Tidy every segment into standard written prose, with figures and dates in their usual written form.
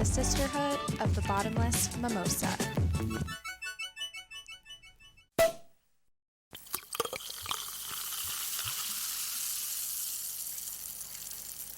a sisterhood of the bottomless mimosa.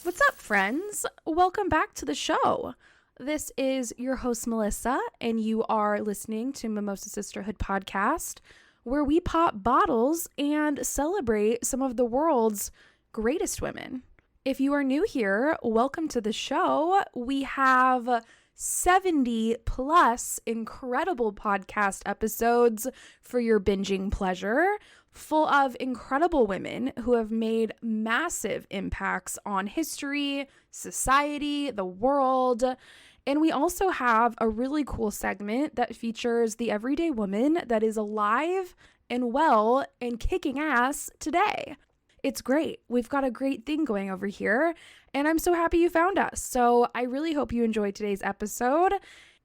What's up, friends? Welcome back to the show. This is your host, Melissa, and you are listening to Mimosa Sisterhood Podcast, where we pop bottles and celebrate some of the world's greatest women. If you are new here, welcome to the show. We have 70 plus incredible podcast episodes for your binging pleasure, full of incredible women who have made massive impacts on history, society, the world. And we also have a really cool segment that features the everyday woman that is alive and well and kicking ass today. It's great. We've got a great thing going over here, and I'm so happy you found us. So I really hope you enjoyed today's episode.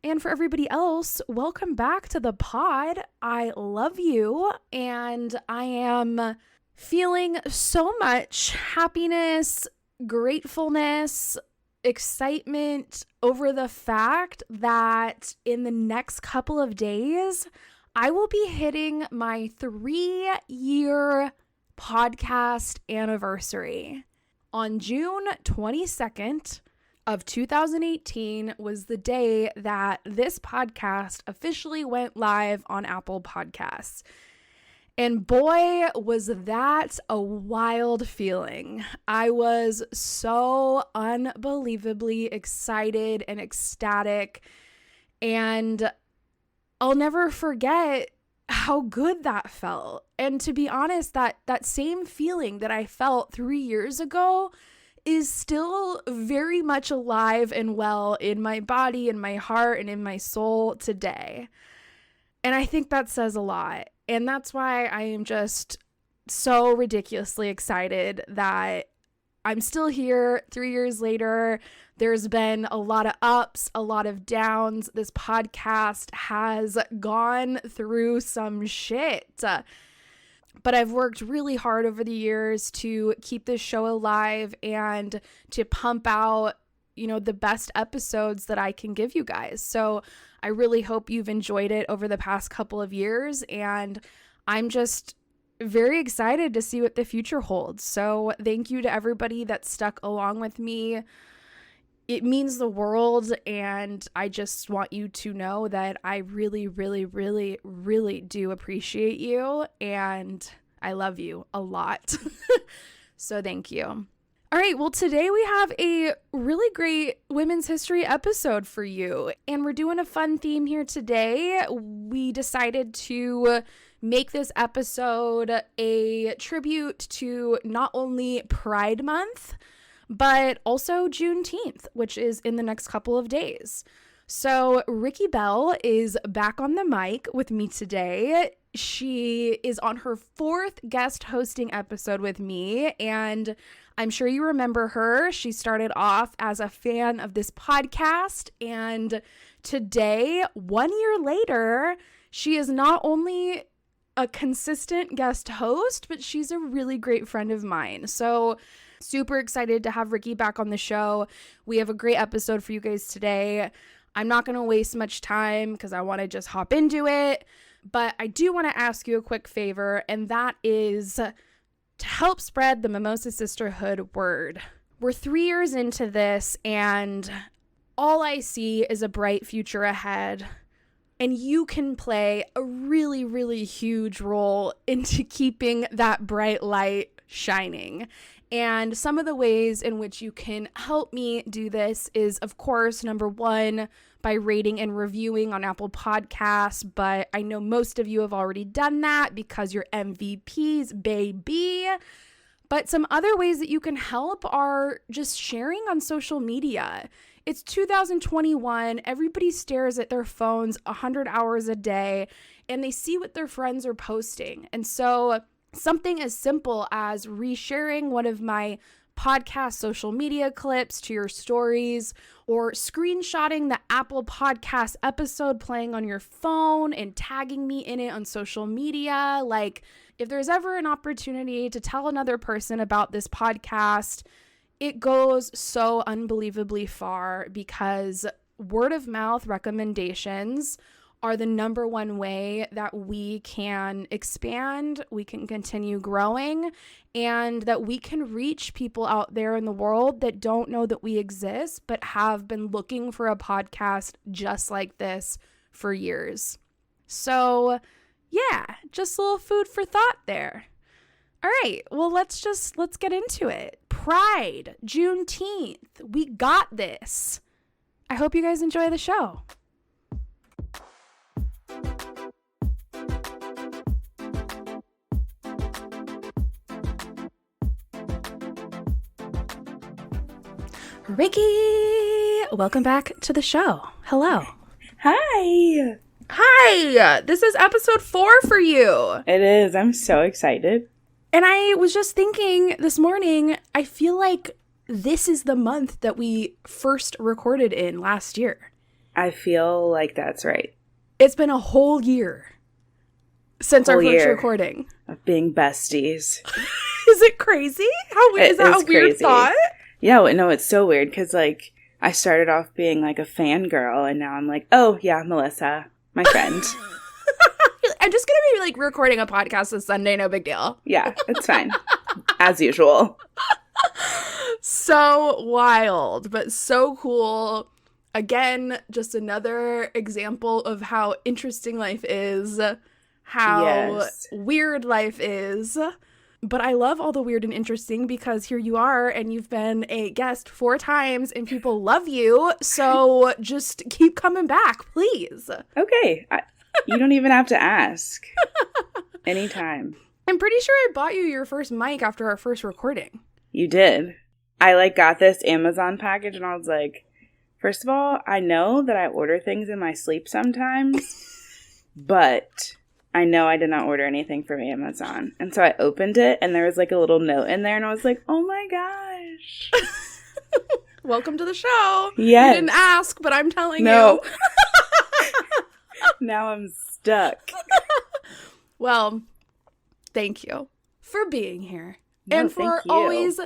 And for everybody else, welcome back to the pod. I love you, and I am feeling so much happiness, gratefulness, excitement over the fact that in the next couple of days, I will be hitting my 3-year podcast anniversary. On June 22nd of 2018 was the day that this podcast officially went live on Apple Podcasts. And boy, was that a wild feeling. I was so unbelievably excited and ecstatic, and I'll never forget how good that felt. And to be honest, that same feeling that I felt 3 years ago is still very much alive and well in my body, in my heart, and in my soul today. And I think that says a lot. And that's why I am just so ridiculously excited that I'm still here 3 years later. There's been a lot of ups, a lot of downs. This podcast has gone through some shit. But I've worked really hard over the years to keep this show alive and to pump out, the best episodes that I can give you guys. So I really hope you've enjoyed it over the past couple of years, and I'm just very excited to see what the future holds. So thank you to everybody that stuck along with me. It means the world, and I just want you to know that I really, really, really, really do appreciate you, and I love you a lot. So thank you. All right, well, today we have a really great Women's History episode for you, and we're doing a fun theme here today. We decided to make this episode a tribute to not only Pride Month, but also Juneteenth, which is in the next couple of days. So Rikki Bell is back on the mic with me today. She is on her 4th guest hosting episode with me, and I'm sure you remember her. She started off as a fan of this podcast, and today, 1 year later, she is not only a consistent guest host, but she's a really great friend of mine. So super excited to have Rikki back on the show. We have a great episode for you guys today. I'm not going to waste much time because I want to just hop into it, but I do want to ask you a quick favor, and that is to help spread the Mimosa Sisterhood word. We're 3 years into this, and all I see is a bright future ahead. And you can play a really, really huge role into keeping that bright light shining. And some of the ways in which you can help me do this is, of course, number one, by rating and reviewing on Apple Podcasts. But I know most of you have already done that because you're MVPs, baby. But some other ways that you can help are just sharing on social media. It's 2021. Everybody stares at their phones 100 hours a day, and they see what their friends are posting. And so something as simple as resharing one of my podcast social media clips to your stories, or screenshotting the Apple Podcast episode playing on your phone and tagging me in it on social media. Like, if there's ever an opportunity to tell another person about this podcast, it goes so unbelievably far, because word of mouth recommendations are the number one way that we can expand, we can continue growing, and that we can reach people out there in the world that don't know that we exist, but have been looking for a podcast just like this for years. So yeah, just a little food for thought there. All right, well, let's get into it. Pride, Juneteenth, we got this. I hope you guys enjoy the show. Rikki, welcome back to the show. Hello. Hi. Hi, this is episode 4 for you. It is. I'm so excited. And I was just thinking this morning, I feel like this is the month that we first recorded in last year. I feel like that's right. It's been a whole year since our first recording. Of being besties. Is it crazy? Is that a weird thought? Yeah, no, it's so weird because, like, I started off being, like, a fangirl, and now I'm like, oh, yeah, Melissa, my friend. I'm just going to be, like, recording a podcast this Sunday, no big deal. Yeah, it's fine. As usual. So wild, but so cool. Again, just another example of how interesting life is, how weird life is. But I love all the weird and interesting because here you are and you've been a guest 4 times and people love you. So just keep coming back, please. Okay. You don't even have to ask. Anytime. I'm pretty sure I bought you your first mic after our first recording. You did. I, like, got this Amazon package and I was like, first of all, I know that I order things in my sleep sometimes, but I know I did not order anything from Amazon. And so I opened it, and there was, like, a little note in there, and I was like, oh, my gosh. Welcome to the show. Yes. You didn't ask, but I'm telling you. you. Now I'm stuck. Well, thank you for being here. No, and for always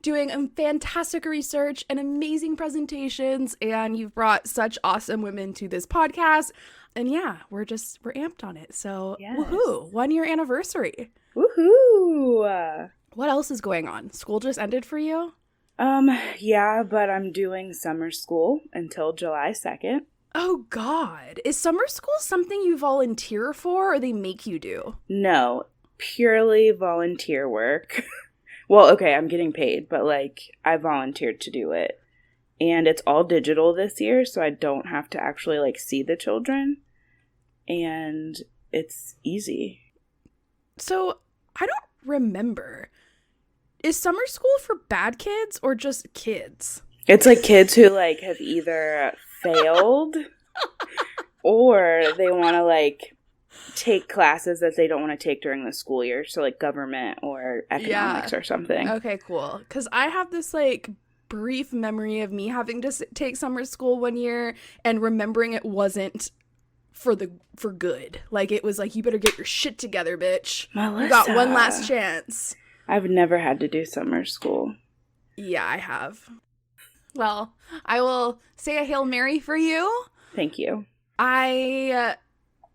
doing fantastic research and amazing presentations. And you've brought such awesome women to this podcast. And yeah, we're amped on it. So woohoo, 1-year anniversary. Woohoo. What else is going on? School just ended for you? Yeah, but I'm doing summer school until July 2nd. Oh God. Is summer school something you volunteer for or they make you do? No, purely volunteer work. Well, okay, I'm getting paid, but, like, I volunteered to do it. And it's all digital this year, so I don't have to actually, like, see the children. And it's easy. So, I don't remember. Is summer school for bad kids or just kids? It's, like, kids who, like, have either failed or they want to, like, take classes that they don't want to take during the school year. So, like, government or economics or something. Okay, cool. Because I have this, like, brief memory of me having to take summer school one year and remembering it wasn't for good. Like, it was like, you better get your shit together, bitch. Melissa. You got one last chance. I've never had to do summer school. Yeah, I have. Well, I will say a Hail Mary for you. Thank you. I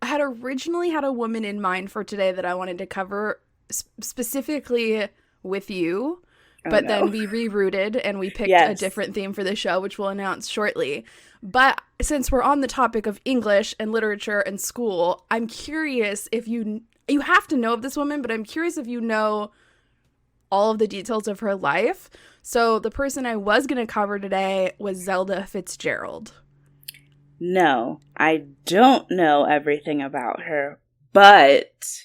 had originally had a woman in mind for today that I wanted to cover specifically with you. But then we rerouted and we picked a different theme for the show, which we'll announce shortly. But since we're on the topic of English and literature and school, I'm curious if you have to know of this woman, but I'm curious if you know all of the details of her life. So the person I was going to cover today was Zelda Fitzgerald. No, I don't know everything about her, but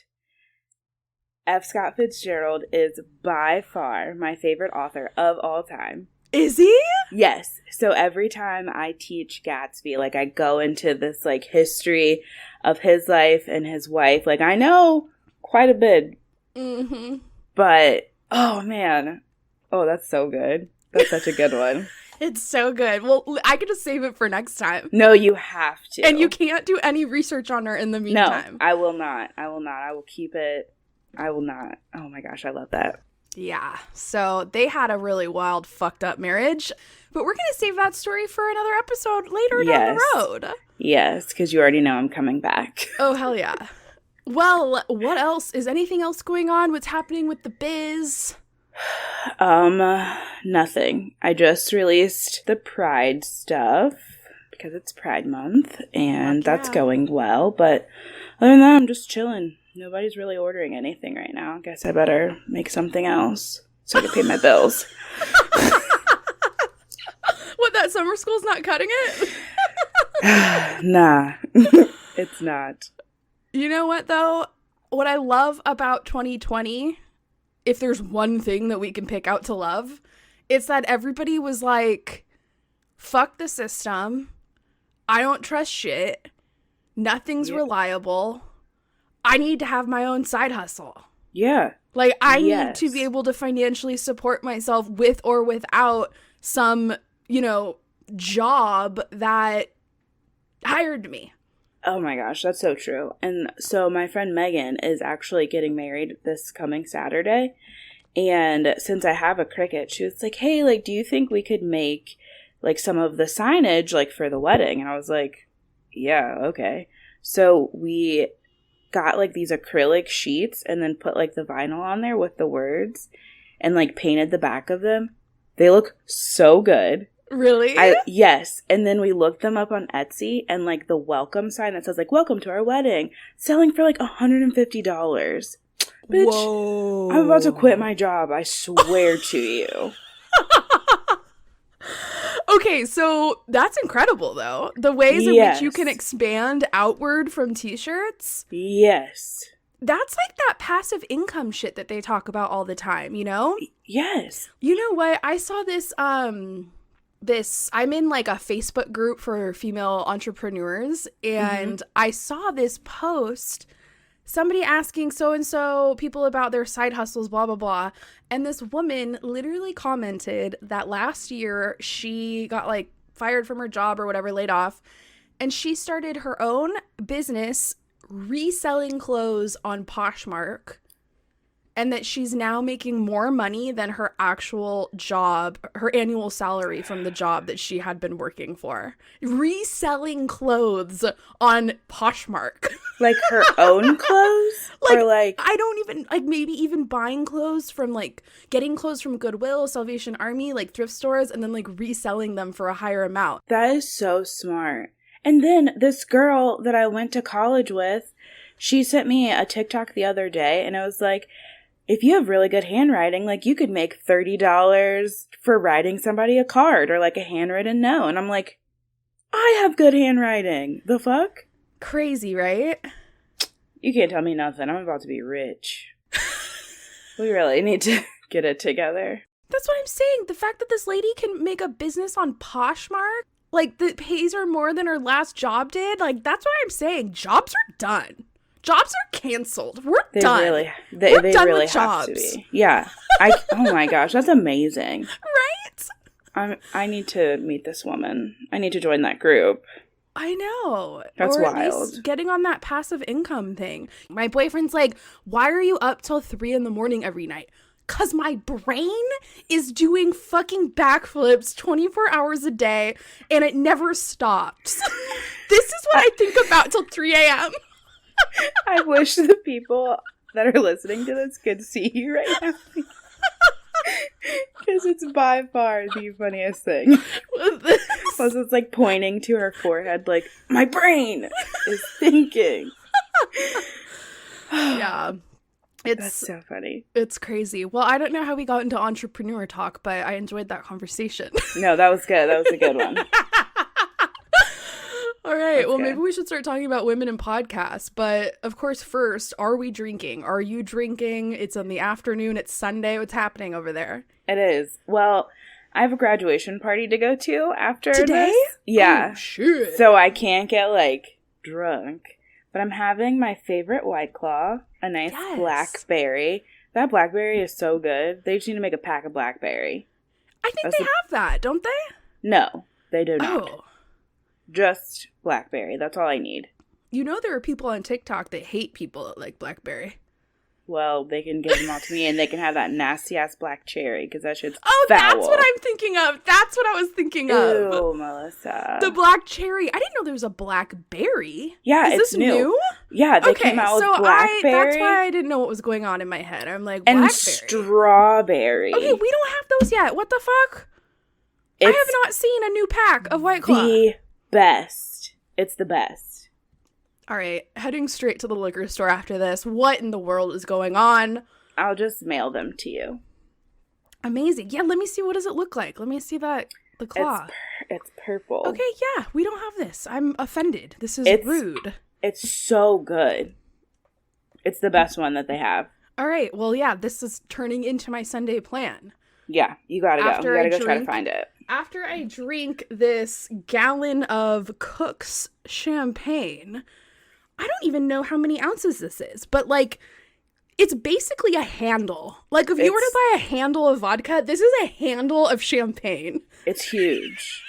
F. Scott Fitzgerald is by far my favorite author of all time. Is he? Yes. So every time I teach Gatsby, like, I go into this, like, history of his life and his wife. Like, I know quite a bit. Mm-hmm. But, oh, man. Oh, that's so good. That's such a good one. It's so good. Well, I could just save it for next time. No, you have to. And you can't do any research on her in the meantime. No, I will not. I will not. I will keep it. I will not. Oh my gosh, I love that. Yeah, so they had a really wild, fucked up marriage, but we're going to save that story for another episode later down the road. Yes, because you already know I'm coming back. Oh, hell yeah. Well, what else? Is anything else going on? What's happening with the biz? Nothing. I just released the Pride stuff because it's Pride Month, and that's going well, but other than that, I'm just chilling. Nobody's really ordering anything right now. Guess I better make something else so I can pay my bills. What, that summer school's not cutting it? Nah, it's not. You know what, though? What I love about 2020, if there's one thing that we can pick out to love, it's that everybody was like, fuck the system. I don't trust shit. Nothing's reliable. I need to have my own side hustle. Yeah. Like, I need to be able to financially support myself with or without some, job that hired me. Oh my gosh, that's so true. And so my friend Megan is actually getting married this coming Saturday. And since I have a Cricut, she was like, hey, like, do you think we could make, like, some of the signage, like, for the wedding? And I was like, yeah, okay. So we got, like, these acrylic sheets and then put, like, the vinyl on there with the words and, like, painted the back of them. They look so good. Really? Yes. And then we looked them up on Etsy, and, like, the welcome sign that says, like, welcome to our wedding, selling for, like, $150. Bitch, whoa. I'm about to quit my job, I swear to you. Okay, so that's incredible, though. The ways in which you can expand outward from t-shirts. Yes. That's like that passive income shit that they talk about all the time, you know? Yes. You know what? I saw this, I'm in like a Facebook group for female entrepreneurs, and I saw this post, somebody asking so-and-so people about their side hustles, blah, blah, blah. And this woman literally commented that last year she got like fired from her job or whatever, laid off, and she started her own business reselling clothes on Poshmark, and that she's now making more money than her actual job, her annual salary from the job that she had been working for. Reselling clothes on Poshmark. Like her own clothes? Or like... I don't even, like, maybe even buying clothes from, like, getting clothes from Goodwill, Salvation Army, like, thrift stores, and then, like, reselling them for a higher amount. That is so smart. And then this girl that I went to college with, she sent me a TikTok the other day, and it was like, if you have really good handwriting, like, you could make $30 for writing somebody a card or, like, a handwritten note. And I'm like, I have good handwriting. The fuck? Crazy, right? You can't tell me nothing. I'm about to be rich. We really need to get it together. That's what I'm saying. The fact that this lady can make a business on Poshmark, like, that pays her more than her last job did, like, that's what I'm saying. Jobs are done. Jobs are canceled. We're done. We're done really with have jobs. To be. Yeah. Oh my gosh, that's amazing. Right? I need to meet this woman. I need to join that group. I know. That's or wild. At least getting on that passive income thing. My boyfriend's like, why are you up till 3 a.m. every night? 'Cause my brain is doing fucking backflips 24 hours a day and it never stops. This is what I think about till 3 a.m. I wish the people that are listening to this could see you right now. Because it's by far the funniest thing. Plus it's like pointing to her forehead like, my brain is thinking. Yeah. That's so funny. It's crazy. Well, I don't know how we got into entrepreneur talk, but I enjoyed that conversation. No, that was good. That was a good one. All right. Well, maybe we should start talking about women in podcasts. But of course, first, are we drinking? Are you drinking? It's in the afternoon. It's Sunday. What's happening over there? It is. Well, I have a graduation party to go to after today. This. Yeah. Oh, shit. So I can't get like drunk. But I'm having my favorite White Claw, a nice blackberry. That blackberry is so good. They just need to make a pack of blackberry. I think they have that, don't they? No, they do not. Oh. Just blackberry. That's all I need. You know there are people on TikTok that hate people that like blackberry. well, they can give them all to me, and they can have that nasty-ass black cherry, because that shit's Oh, foul. that's what I'm thinking of. That's what I was thinking of. Ew, Melissa. The black cherry. I didn't know there was a blackberry. Yeah, Is it's this new? Yeah, they came out with blackberry. That's why I didn't know what was going on in my head. I'm like, and blackberry. strawberry. Okay, we don't have those yet. What the fuck? I have not seen a new pack of White Claw. The best. It's the best. All right, heading straight to the liquor store after this. What in the world is going on? I'll just mail them to you. Amazing. Yeah, let me see. What does it look like? Let me see the claw. It's purple. Okay, yeah, we don't have this. I'm offended. This is rude. It's so good. It's the best one that they have. All right, well, yeah, this is turning into my Sunday plan. Yeah, you gotta go. You gotta go try to find it. After I drink this gallon of Cook's champagne, I don't even know how many ounces this is, but like, it's basically a handle. Like, if you were to buy a handle of vodka, this is a handle of champagne. It's huge.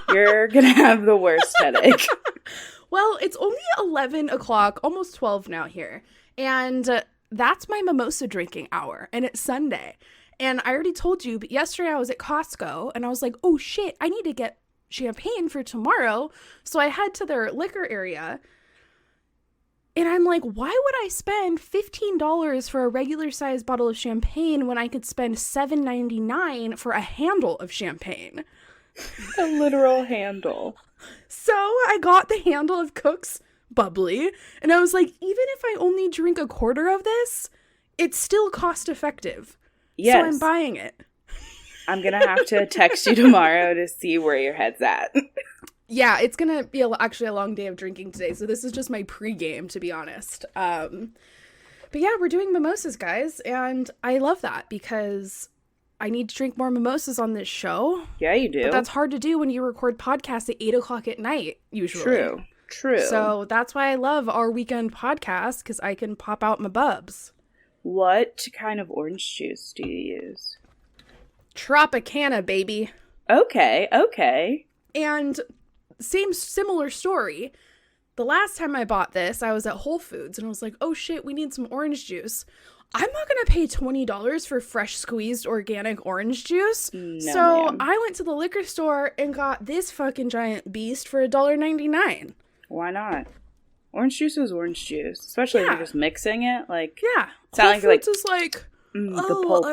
You're gonna have the worst headache. Well, it's only 11 o'clock, almost 12 now here, and that's my mimosa drinking hour, and it's Sunday. And I already told you, but yesterday I was at Costco, and I was like, oh shit, I need to get champagne for tomorrow. So I head to their liquor area, and I'm like, why would I spend $15 for a regular sized bottle of champagne when I could spend $7.99 for a handle of champagne? A literal handle. So I got the handle of Cook's bubbly, and I was like, even if I only drink a quarter of this, it's still cost effective. Yes. So I'm buying it. I'm going to have to text you tomorrow to see where your head's at. Yeah, it's going to be actually a long day of drinking today, so this is just my pregame, to be honest. But yeah, we're doing mimosas, guys, and I love that because I need to drink more mimosas on this show. Yeah, you do. But that's hard to do when you record podcasts at 8 o'clock at night, usually. True. So that's why I love our weekend podcast, because I can pop out my bubs. What kind of orange juice do you use? Tropicana, baby. Okay. And similar story. The last time I bought this, I was at Whole Foods, and I was like, oh shit, we need some orange juice. I'm not going to pay $20 for fresh squeezed organic orange juice. No, so ma'am. I went to the liquor store and got this fucking giant beast for $1.99. Why not? Orange juice is orange juice, especially if you're just mixing it. Like, yeah, Whole Foods is like, the pulp.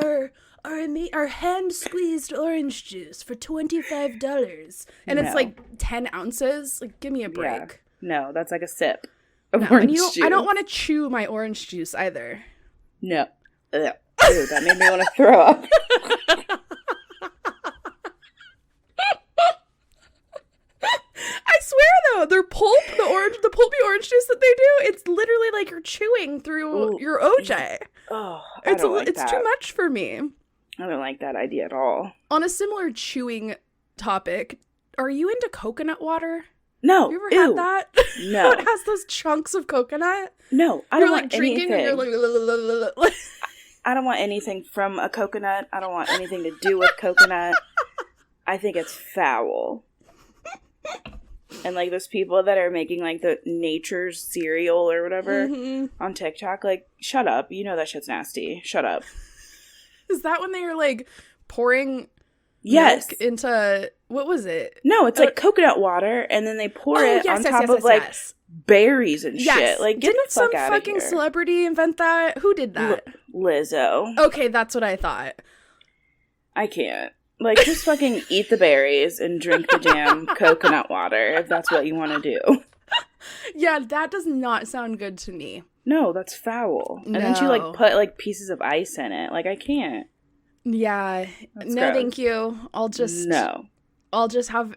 our hand squeezed orange juice for $25, and it's like 10 ounces. Like, give me a break. Yeah. No, that's like a sip of orange juice. I don't want to chew my orange juice either. No. Ugh. Ew, that made me want to throw up. I swear though, the pulpy orange juice that they do, it's literally like you're chewing through your OJ. Oh, it's too much for me. I don't like that idea at all. On a similar chewing topic, are you into coconut water? No. Have you ever had that? No. It has those chunks of coconut. No, I don't want drinking anything. And you're like, I don't want anything from a coconut. I don't want anything to do with coconut. I think it's foul. And like those people that are making like the nature's cereal or whatever on TikTok, like, shut up. You know that shit's nasty. Shut up. Is that when they are like pouring milk into, what was it? No, it's like coconut water, and then they pour it on top of like berries and shit. Like, get the fuck out of here. Didn't some fucking celebrity invent that? Who did that? Lizzo. Okay, that's what I thought. I can't. Like, just fucking eat the berries and drink the damn coconut water if that's what you want to do. Yeah, that does not sound good to me. No, that's foul. No. And then she, like, put, like, pieces of ice in it. Like, I can't. Yeah. That's no, gross. Thank you. I'll just have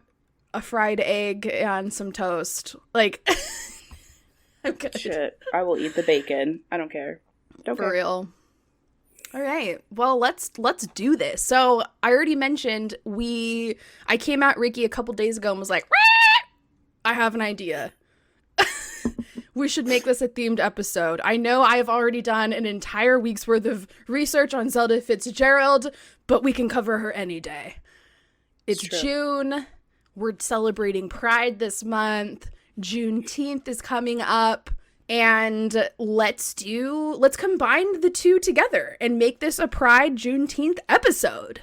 a fried egg and some toast. Like, I'm good. Shit. I will eat the bacon. I don't care. For real. All right. Well, let's do this. So I already mentioned I came at Rikki a couple days ago and was like, I have an idea. We should make this a themed episode. I know I have already done an entire week's worth of research on Zelda Fitzgerald, but we can cover her any day. It's June. We're celebrating Pride this month. Juneteenth is coming up. And let's combine the two together and make this a Pride Juneteenth episode.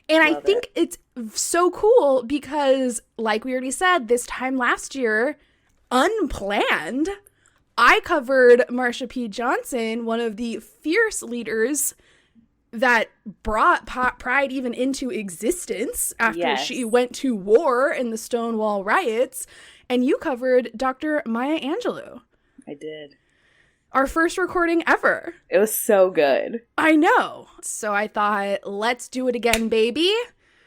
And I think it's so cool because, like we already said, this time last year, unplanned, I covered Marsha P. Johnson, one of the fierce leaders that brought Pride even into existence after she went to war in the Stonewall riots. And you covered Dr. Maya Angelou. I did. Our first recording ever. It was so good. I know. So I thought, let's do it again, baby.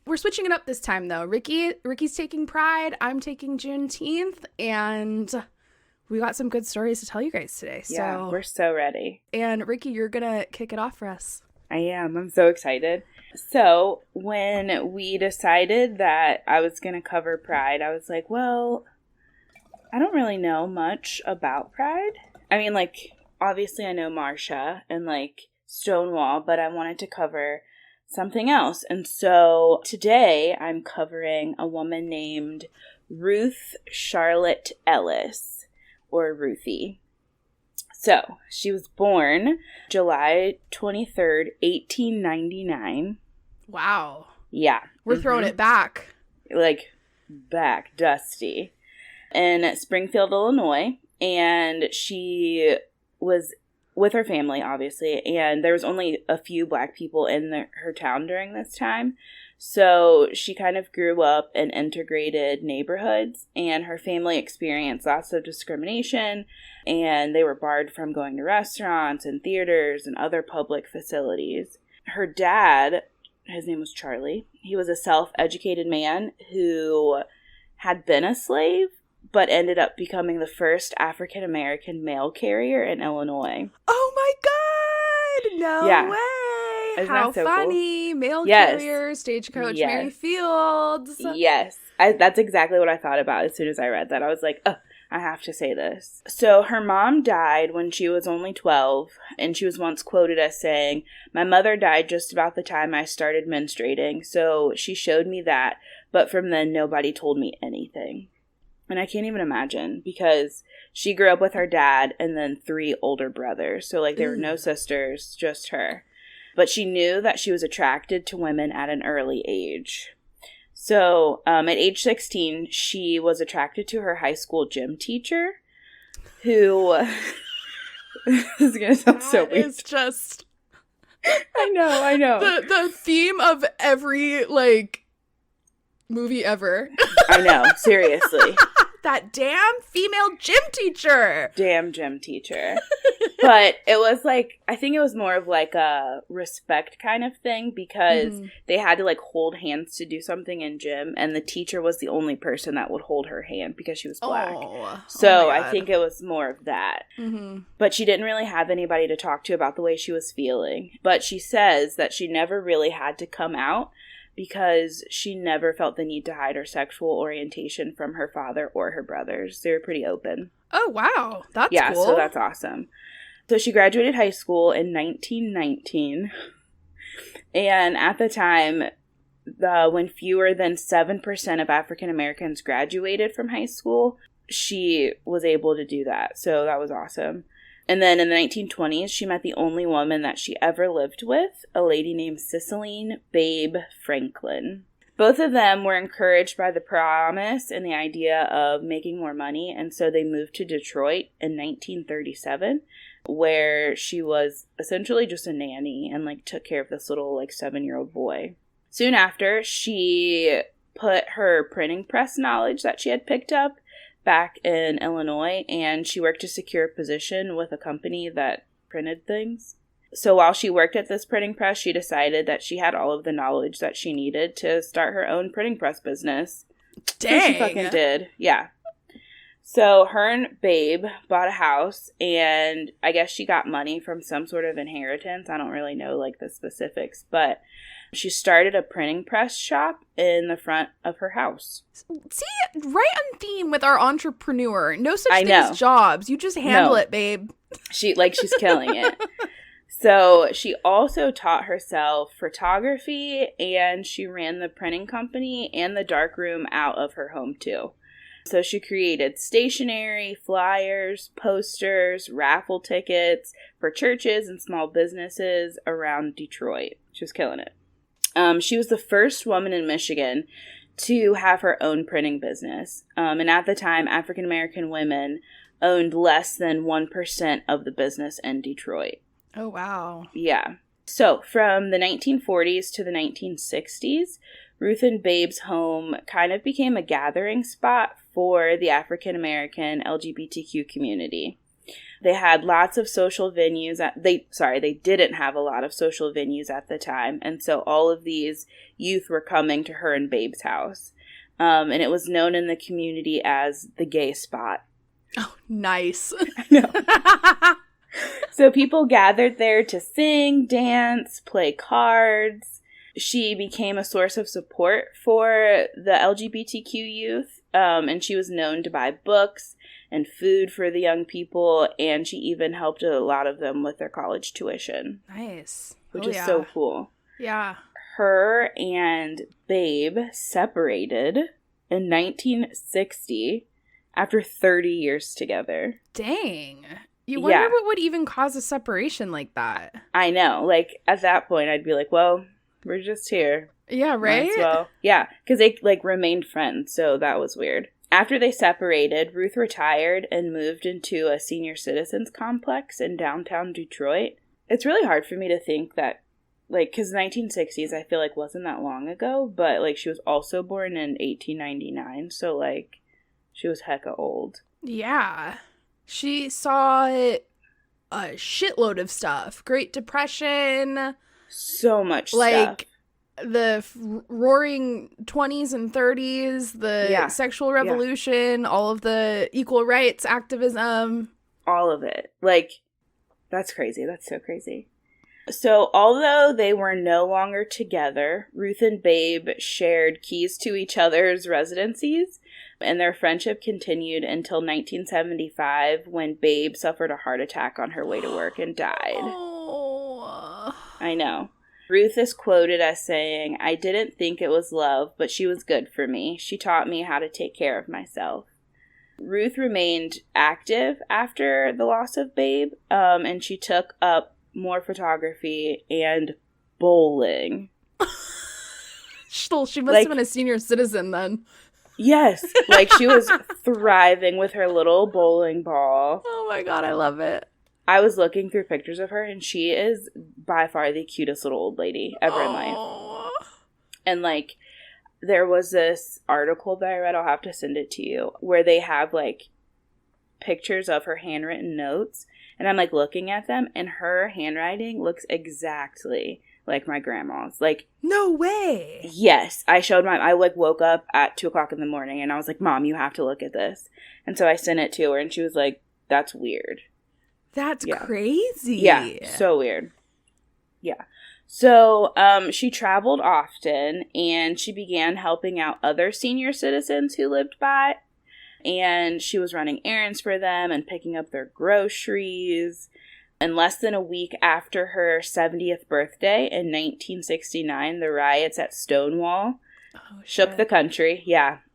We're switching it up this time, though. Rikki's taking Pride. I'm taking Juneteenth. And we got some good stories to tell you guys today. Yeah, we're so ready. And Rikki, you're going to kick it off for us. I am. I'm so excited. So when we decided that I was going to cover Pride, I was like, well, I don't really know much about Pride. I mean, like, obviously I know Marsha and, like, Stonewall, but I wanted to cover something else. And so today I'm covering a woman named Ruth Charlotte Ellis, or Ruthie. So, she was born July 23rd, 1899. Wow. Yeah. We're throwing it back. Like, back, dusty. In Springfield, Illinois. And she was with her family, obviously. And there was only a few Black people in her town during this time. So she kind of grew up in integrated neighborhoods, and her family experienced lots of discrimination, and they were barred from going to restaurants and theaters and other public facilities. Her dad, his name was Charlie, he was a self-educated man who had been a slave, but ended up becoming the first African-American mail carrier in Illinois. Oh my God! No way! Isn't How so funny. Cool? Mail carrier, stagecoach, Mary Fields. Yes. That's exactly what I thought about as soon as I read that. I was like, oh, I have to say this. So her mom died when she was only 12, and she was once quoted as saying, "My mother died just about the time I started menstruating, so she showed me that, but from then nobody told me anything." And I can't even imagine, because she grew up with her dad and then 3 older brothers. So, like, there were no sisters, just her. But she knew that she was attracted to women at an early age. So, at age 16, she was attracted to her high school gym teacher, who... This is going to sound so weird. It's just... I know. The theme of every, like, movie ever. I know, seriously. That damn female gym teacher. Damn gym teacher. But it was like, I think it was more of like a respect kind of thing, because they had to like hold hands to do something in gym, and the teacher was the only person that would hold her hand because she was Black. So I think it was more of that. But she didn't really have anybody to talk to about the way she was feeling. But she says that she never really had to come out, because she never felt the need to hide her sexual orientation from her father or her brothers. They were pretty open. Oh, wow. That's cool. Yeah, so that's awesome. So she graduated high school in 1919. And at the time, when fewer than 7% of African Americans graduated from high school, she was able to do that. So that was awesome. And then in the 1920s, she met the only woman that she ever lived with, a lady named Cicely Babe Franklin. Both of them were encouraged by the promise and the idea of making more money, and so they moved to Detroit in 1937, where she was essentially just a nanny and like took care of this little like 7-year-old boy. Soon after, she put her printing press knowledge that she had picked up back in Illinois, and she worked to secure a position with a company that printed things. So while she worked at this printing press, she decided that she had all of the knowledge that she needed to start her own printing press business. Dang! So she fucking did. Yeah. So her and Babe bought a house, and I guess she got money from some sort of inheritance. I don't really know like the specifics, but she started a printing press shop in the front of her house. See, right on theme with our entrepreneur. No such thing as jobs. You just handle it, babe. She's killing it. So she also taught herself photography, and she ran the printing company and the darkroom out of her home too. So she created stationery, flyers, posters, raffle tickets for churches and small businesses around Detroit. She was killing it. She was the first woman in Michigan to have her own printing business. And at the time, African American women owned less than 1% of the business in Detroit. Oh, wow. Yeah. So from the 1940s to the 1960s, Ruth and Babe's home kind of became a gathering spot for the African American LGBTQ community. They had lots of social venues. They didn't have a lot of social venues at the time. And so all of these youth were coming to her and Babe's house. And it was known in the community as the gay spot. Oh, nice. I know. So people gathered there to sing, dance, play cards. She became a source of support for the LGBTQ youth. And she was known to buy books and food for the young people, and she even helped a lot of them with their college tuition. Nice. Which is so cool. Yeah. Her and Babe separated in 1960 after 30 years together. Dang. You wonder what would even cause a separation like that. I know. Like, at that point, I'd be like, well, we're just here. Yeah, right? Might as well. Yeah, because they, remained friends, so that was weird. After they separated, Ruth retired and moved into a senior citizens complex in downtown Detroit. It's really hard for me to think that, because 1960s, I feel like wasn't that long ago, but, she was also born in 1899, so, she was hecka old. Yeah. She saw a shitload of stuff. Great Depression. So much stuff. The roaring 20s and 30s, the sexual revolution, all of the equal rights activism. All of it. That's crazy. That's so crazy. So, although they were no longer together, Ruth and Babe shared keys to each other's residencies, and their friendship continued until 1975 when Babe suffered a heart attack on her way to work and died. Oh. I know. Ruth is quoted as saying, "I didn't think it was love, but she was good for me. She taught me how to take care of myself." Ruth remained active after the loss of Babe, and she took up more photography and bowling. She must have been a senior citizen then. Yes. She was thriving with her little bowling ball. Oh my God, I love it. I was looking through pictures of her, and she is by far the cutest little old lady ever in life. And, there was this article that I read, I'll have to send it to you, where they have, pictures of her handwritten notes, and I'm, looking at them, and her handwriting looks exactly like my grandma's. No way! Yes. I woke up at 2 o'clock in the morning, and I was like, Mom, you have to look at this. And so I sent it to her, and she was like, that's weird. That's crazy. Yeah, so weird. Yeah. So, she traveled often, and she began helping out other senior citizens who lived by, and she was running errands for them and picking up their groceries. And less than a week after her 70th birthday in 1969, the riots at Stonewall shook the country,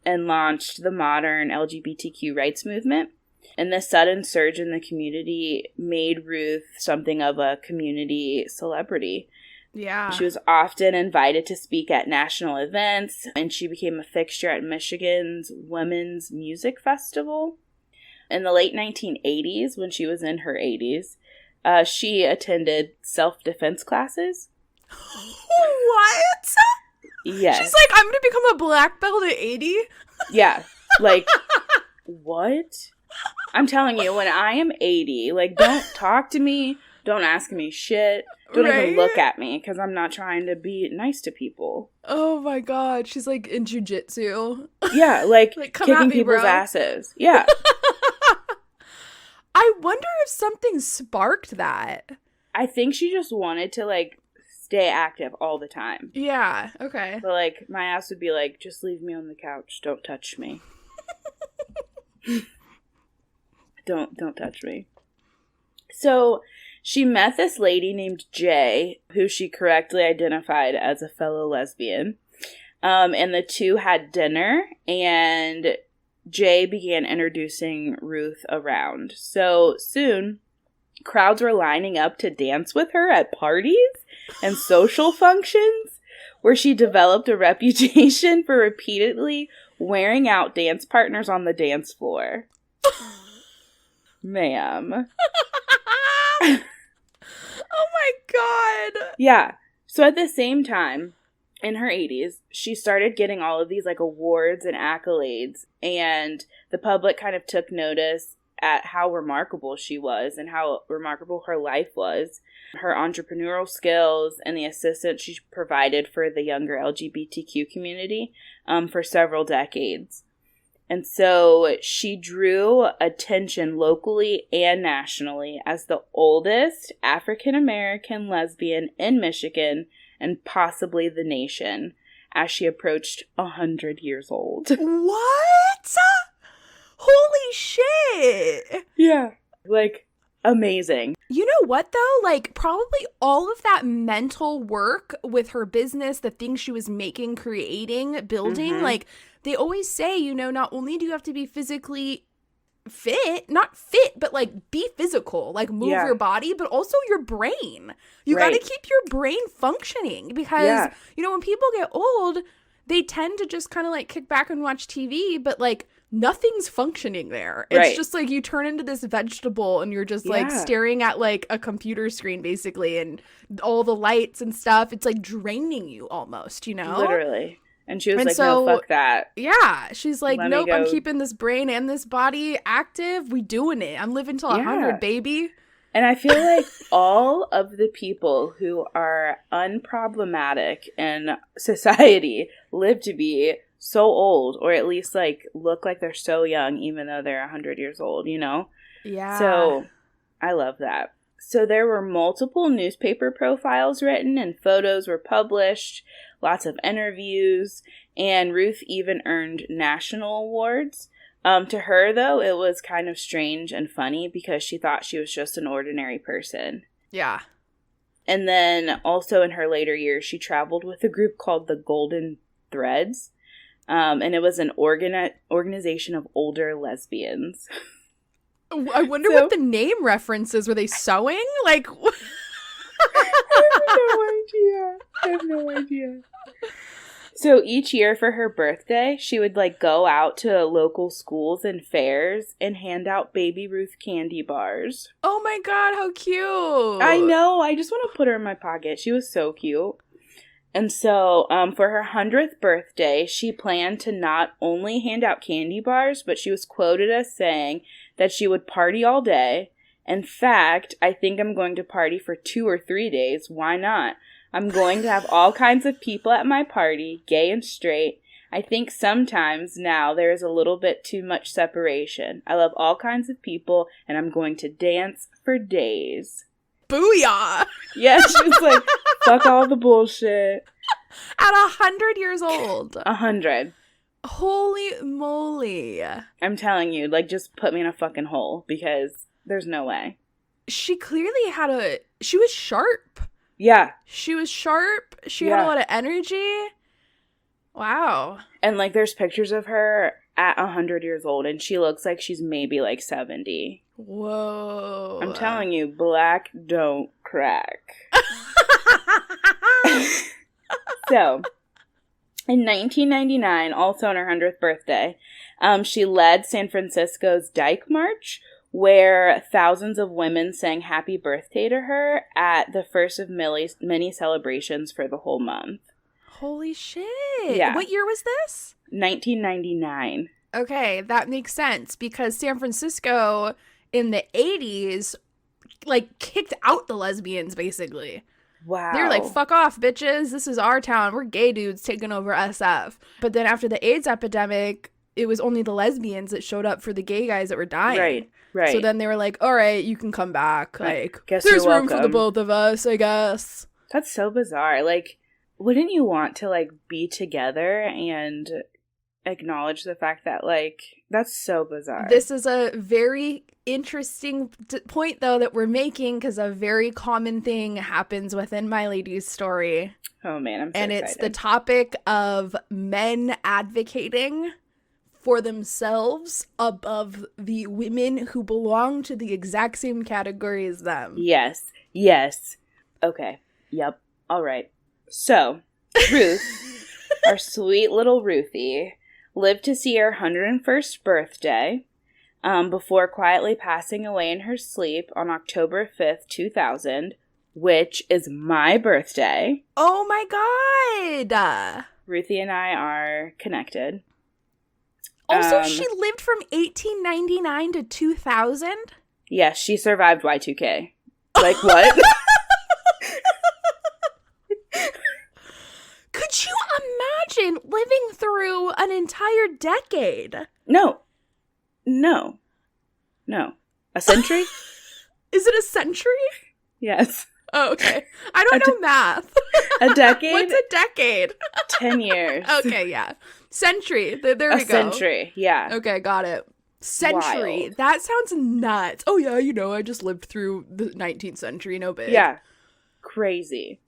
and launched the modern LGBTQ rights movement. And this sudden surge in the community made Ruth something of a community celebrity. Yeah. She was often invited to speak at national events, and she became a fixture at Michigan's Women's Music Festival. In the late 1980s, when she was in her 80s, she attended self-defense classes. What? Yes. She's like, I'm going to become a black belt at 80? Yeah. What? I'm telling you, when I am 80, don't talk to me, don't ask me shit, don't even look at me, because I'm not trying to be nice to people. Oh my God, she's in jujitsu. Yeah, kicking people's asses. Yeah. I wonder if something sparked that. I think she just wanted to, stay active all the time. Yeah, okay. But, my ass would be just leave me on the couch, don't touch me. Don't touch me. So, she met this lady named Jay, who she correctly identified as a fellow lesbian. And the two had dinner, and Jay began introducing Ruth around. So soon, crowds were lining up to dance with her at parties and social functions, where she developed a reputation for repeatedly wearing out dance partners on the dance floor. Ma'am. Oh my God. Yeah. So at the same time, in her 80s, she started getting all of these like awards and accolades, and the public kind of took notice at how remarkable she was and how remarkable her life was, her entrepreneurial skills, and the assistance she provided for the younger LGBTQ community for several decades. And so she drew attention locally and nationally as the oldest African-American lesbian in Michigan and possibly the nation as she approached 100 years old. What? Holy shit. Yeah. Like, amazing. You know what, though? Like, probably all of that mental work with her business, the things she was making, creating, building, like, they always say, you know, not only do you have to be physically fit, not fit, but, like, be physical, like, move your body, but also your brain. You got to keep your brain functioning because, you know, when people get old, they tend to just kind of, like, kick back and watch TV, but, like, nothing's functioning there. It's just like you turn into this vegetable and you're just like staring at like a computer screen basically, and all the lights and stuff. It's like draining you almost, you know? Literally. And she was like, no, fuck that. Yeah. She's like, nope, I'm keeping this brain and this body active. We doing it. I'm living till 100, baby. And I feel like all of the people who are unproblematic in society live to be so old, or at least like look like they're so young even though they're 100 years old, you know? Yeah. So I love that. So there were multiple newspaper profiles written and photos were published, lots of interviews, and Ruth even earned national awards. To her, though, it was kind of strange and funny because she thought she was just an ordinary person. Yeah. And then also in her later years, she traveled with a group called the Golden Threads. And it was an organization of older lesbians. I wonder what the name references. Were they sewing? Like, I have no idea. So each year for her birthday, she would like go out to local schools and fairs and hand out Baby Ruth candy bars. Oh my God, how cute. I know. I just want to put her in my pocket. She was so cute. And so, for her 100th birthday, she planned to not only hand out candy bars, but she was quoted as saying that she would party all day. In fact, I think I'm going to party for 2 or 3 days. Why not? I'm going to have all kinds of people at my party, gay and straight. I think sometimes now there is a little bit too much separation. I love all kinds of people, and I'm going to dance for days. Booyah! Yeah, she was like, fuck all the bullshit. At 100 years old. 100. Holy moly. I'm telling you, like, just put me in a fucking hole because there's no way. She clearly she was sharp. Yeah. She was sharp. She had a lot of energy. Wow. And, like, there's pictures of her at 100 years old, and she looks like she's maybe, like, 70. Whoa. I'm telling you, black don't crack. So, in 1999, also on her 100th birthday, she led San Francisco's Dyke March, where thousands of women sang happy birthday to her at the first of many celebrations for the whole month. Holy shit. Yeah. What year was this? 1999. Okay, that makes sense because San Francisco in the 80s, like, kicked out the lesbians, basically. Wow. They were like, fuck off, bitches. This is our town. We're gay dudes taking over SF. But then after the AIDS epidemic, it was only the lesbians that showed up for the gay guys that were dying. Right, right. So then they were like, all right, you can come back. Like, guess there's room for the both of us, I guess. That's so bizarre. Like, wouldn't you want to, like, be together and acknowledge the fact that, like, that's so bizarre. This is a very interesting point, though, that we're making because a very common thing happens within My Lady's story. Oh, man, I'm so and excited. It's the topic of men advocating for themselves above the women who belong to the exact same category as them. Yes. Yes. Okay. Yep. All right. So, Ruth, our sweet little Ruthie, lived to see her 101st birthday before quietly passing away in her sleep on October 5th, 2000, which is my birthday. Oh my God! Ruthie and I are connected. Also, she lived from 1899 to 2000? Yes, she survived Y2K. Like, what? Could you imagine living through an entire decade? No. A century? Is it a century? Yes. Oh, okay. I don't know math. A decade? What's a decade? 10 years. Okay, yeah. Century. There we go. A century, yeah. Okay, got it. Century. Wild. That sounds nuts. Oh, yeah, I just lived through the 19th century. No big. Yeah. Crazy.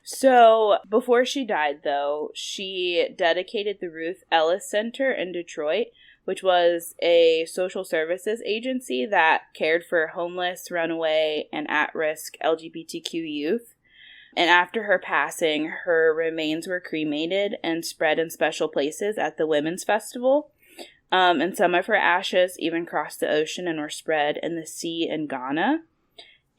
So, before she died, though, she dedicated the Ruth Ellis Center in Detroit, which was a social services agency that cared for homeless, runaway, and at-risk LGBTQ youth. And after her passing, her remains were cremated and spread in special places at the Women's Festival. And some of her ashes even crossed the ocean and were spread in the sea in Ghana.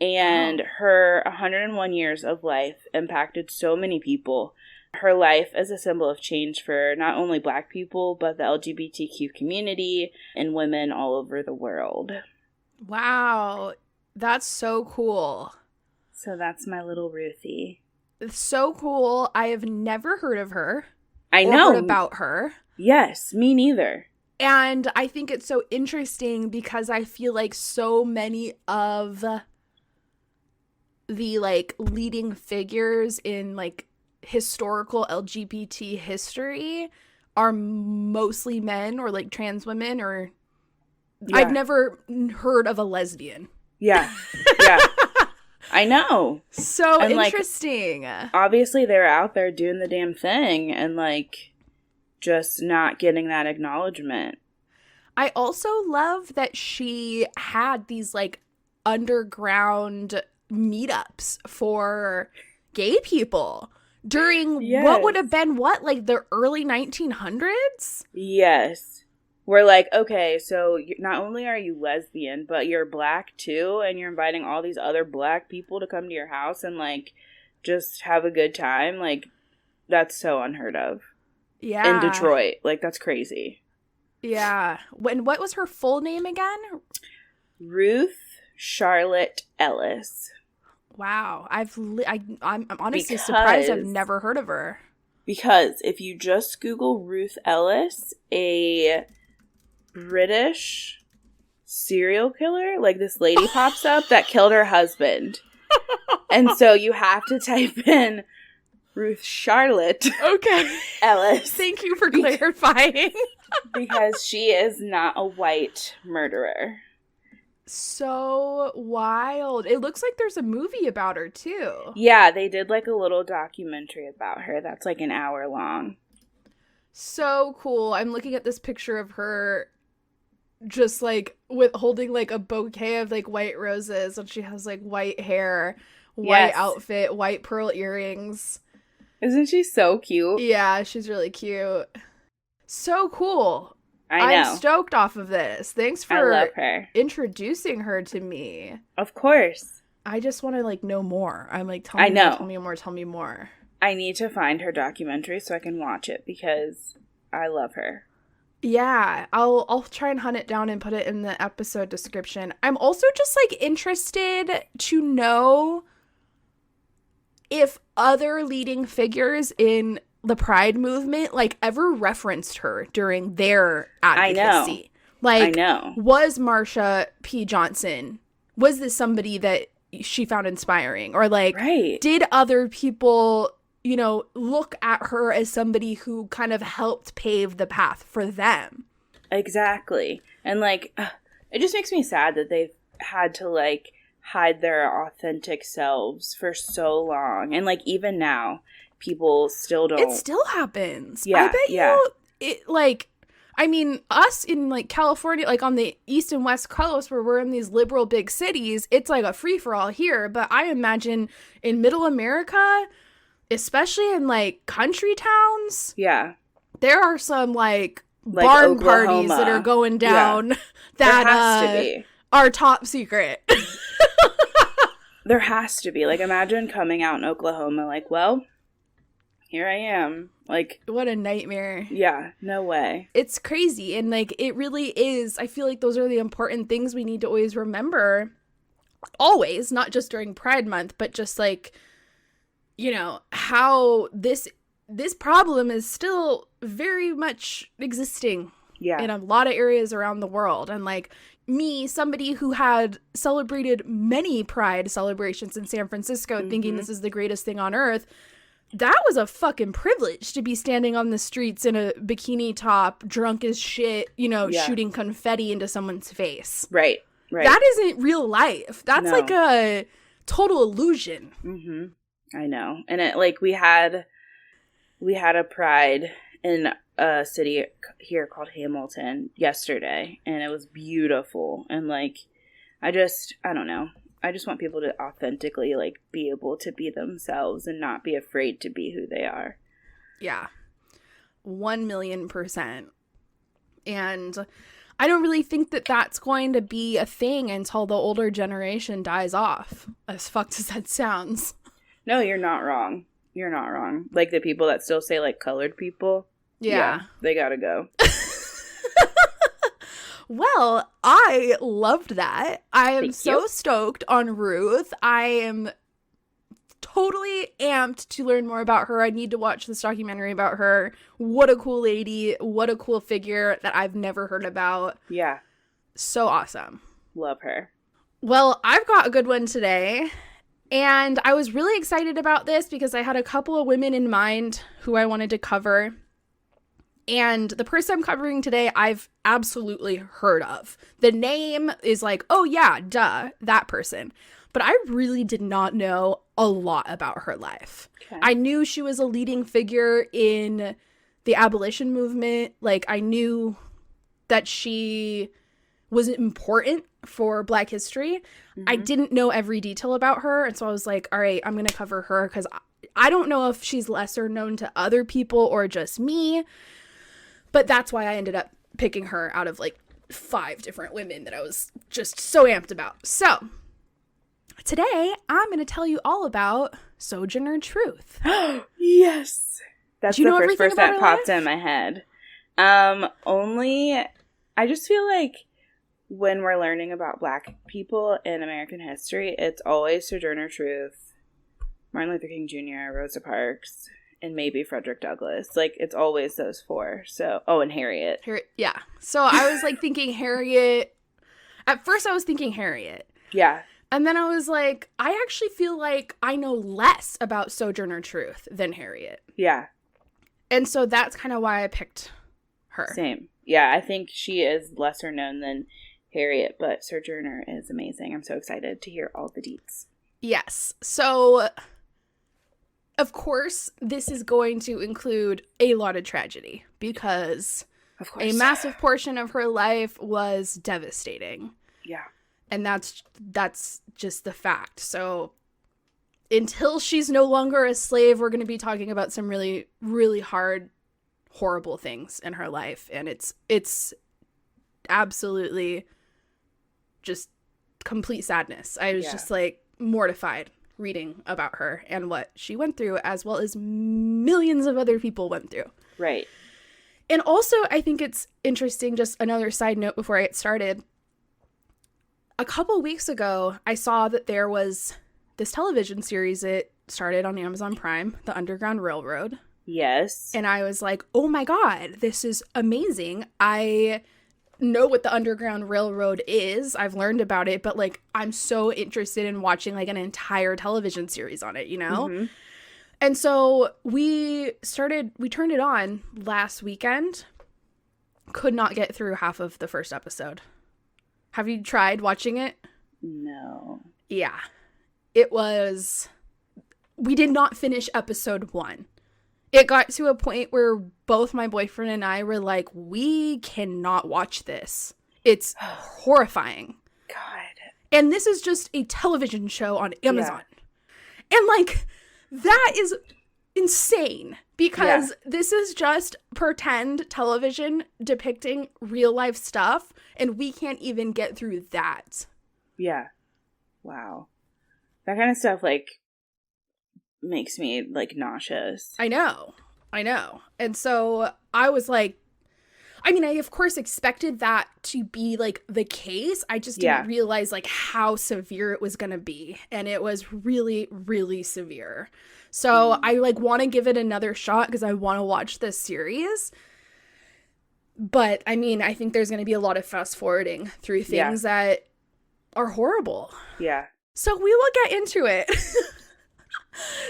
And her 101 years of life impacted so many people. Her life is a symbol of change for not only Black people, but the LGBTQ community and women all over the world. Wow. That's so cool. So that's my little Ruthie. It's so cool. I have never heard of her. I know. Or heard about her. Yes, me neither. And I think it's so interesting because I feel like so many of the like leading figures in like historical LGBT history are mostly men or like trans women or I've never heard of a lesbian. Yeah. Yeah. I know. So and, interesting. Like, obviously they're out there doing the damn thing and like just not getting that acknowledgement. I also love that she had these like underground meetups for gay people during what would have been like the early 1900s? Yes. We're like, okay, so not only are you lesbian, but you're Black too, and you're inviting all these other Black people to come to your house and like just have a good time. Like, that's so unheard of. Yeah. In Detroit. Like, that's crazy. Yeah. What was her full name again? Ruth Charlotte Ellis. Wow. I'm honestly surprised I've never heard of her. Because if you just Google Ruth Ellis, a British serial killer, like this lady pops up that killed her husband. And so you have to type in Ruth Charlotte Ellis. Thank you for clarifying. Because she is not a white murderer. So wild. It looks like there's a movie about her too. Yeah, they did like a little documentary about her that's like an hour long. So cool. I'm looking at this picture of her just like with holding like a bouquet of like white roses, and she has like white hair, white outfit, white pearl earrings. Isn't she so cute? Yeah, she's really cute. So cool. I know. I'm stoked off of this. Thanks for introducing her to me. Of course. I just want to like know more. I'm like, tell me more. I need to find her documentary so I can watch it because I love her. Yeah, I'll try and hunt it down and put it in the episode description. I'm also just like interested to know if other leading figures in the Pride movement like ever referenced her during their advocacy. I know. Was Marsha P. Johnson, was this somebody that she found inspiring? Or like, did other people, you know, look at her as somebody who kind of helped pave the path for them? Exactly. And like, it just makes me sad that they've had to like hide their authentic selves for so long. And like, even now, people still don't. It still happens. Yeah, I bet you, it like, I mean, us in like California, like on the East and West Coast where we're in these liberal big cities, it's like a free-for-all here. But I imagine in middle America, especially in like country towns, yeah, there are some like barn Oklahoma parties that are going down that there has to be. Are top secret. There has to be. Like, imagine coming out in Oklahoma like, well, here I am. Like, what a nightmare. Yeah, no way. It's crazy. And like, it really is. I feel like those are the important things we need to always remember. Always, not just during Pride Month, but just like, you know, how this problem is still very much existing in a lot of areas around the world. And like me, somebody who had celebrated many Pride celebrations in San Francisco, thinking this is the greatest thing on earth, that was a fucking privilege to be standing on the streets in a bikini top, drunk as shit, you know, shooting confetti into someone's face. Right. That isn't real life. That's like a total illusion. I know. And it, like, we had a Pride in a city here called Hamilton yesterday, and it was beautiful. And like, I don't know. I just want people to authentically like be able to be themselves and not be afraid to be who they are. Yeah. 1,000,000%. And I don't really think that that's going to be a thing until the older generation dies off, as fucked as that sounds. No, you're not wrong. You're not wrong. Like the people that still say like colored people. Yeah, they gotta go. Well, I loved that. I am so stoked on Ruth. I am totally amped to learn more about her. I need to watch this documentary about her. What a cool lady. What a cool figure that I've never heard about. Yeah. So awesome. Love her. Well, I've got a good one today. And I was really excited about this because I had a couple of women in mind who I wanted to cover. And the person I'm covering today, I've absolutely heard of. The name is like, oh yeah, duh, that person. But I really did not know a lot about her life. Okay. I knew she was a leading figure in the abolition movement. Like, I knew that she was important for Black history. I didn't know every detail about her. And so I was like, all right, I'm going to cover her because I don't know if she's lesser known to other people or just me. But that's why I ended up picking her out of like 5 different women that I was just so amped about. So today I'm going to tell you all about Sojourner Truth. Yes. That's the first person that popped in my head. I just feel like when we're learning about Black people in American history, it's always Sojourner Truth, Martin Luther King Jr., Rosa Parks, and maybe Frederick Douglass. Like, it's always those 4. So, and Harriet. Yeah. So I was like thinking Harriet. At first I was thinking Harriet. Yeah. And then I was like, I actually feel like I know less about Sojourner Truth than Harriet. Yeah. And so that's kind of why I picked her. Same. Yeah, I think she is lesser known than Harriet, but Sojourner is amazing. I'm so excited to hear all the deets. Yes. So, of course, this is going to include a lot of tragedy because a massive portion of her life was devastating. Yeah. And that's just the fact. So until she's no longer a slave, we're going to be talking about some really, really hard, horrible things in her life. And it's absolutely just complete sadness. I was just like mortified reading about her and what she went through, as well as millions of other people went through. Right. And also, I think it's interesting, just another side note before I get started. A couple weeks ago, I saw that there was this television series that started on Amazon Prime, The Underground Railroad. Yes. And I was like, oh my God, this is amazing. I know what the Underground Railroad is. I've learned about it, but like, I'm so interested in watching like an entire television series on it, you know? Mm-hmm. And so we turned it on last weekend. Could not get through half of the first episode. Have you tried watching it? No. Yeah. We did not finish episode 1. It got to a point where both my boyfriend and I were like, we cannot watch this. It's horrifying. God. And this is just a television show on Amazon. Yeah. And like, that is insane because this is just pretend television depicting real life stuff. And we can't even get through that. Yeah. Wow. That kind of stuff, like, makes me, like, nauseous. I know. And so I was like, I mean, I of course expected that to be like the case. I just didn't realize like how severe it was going to be. And it was really, really severe. So I like want to give it another shot because I want to watch this series. But I mean, I think there's going to be a lot of fast forwarding through things that are horrible. Yeah. So we will get into it.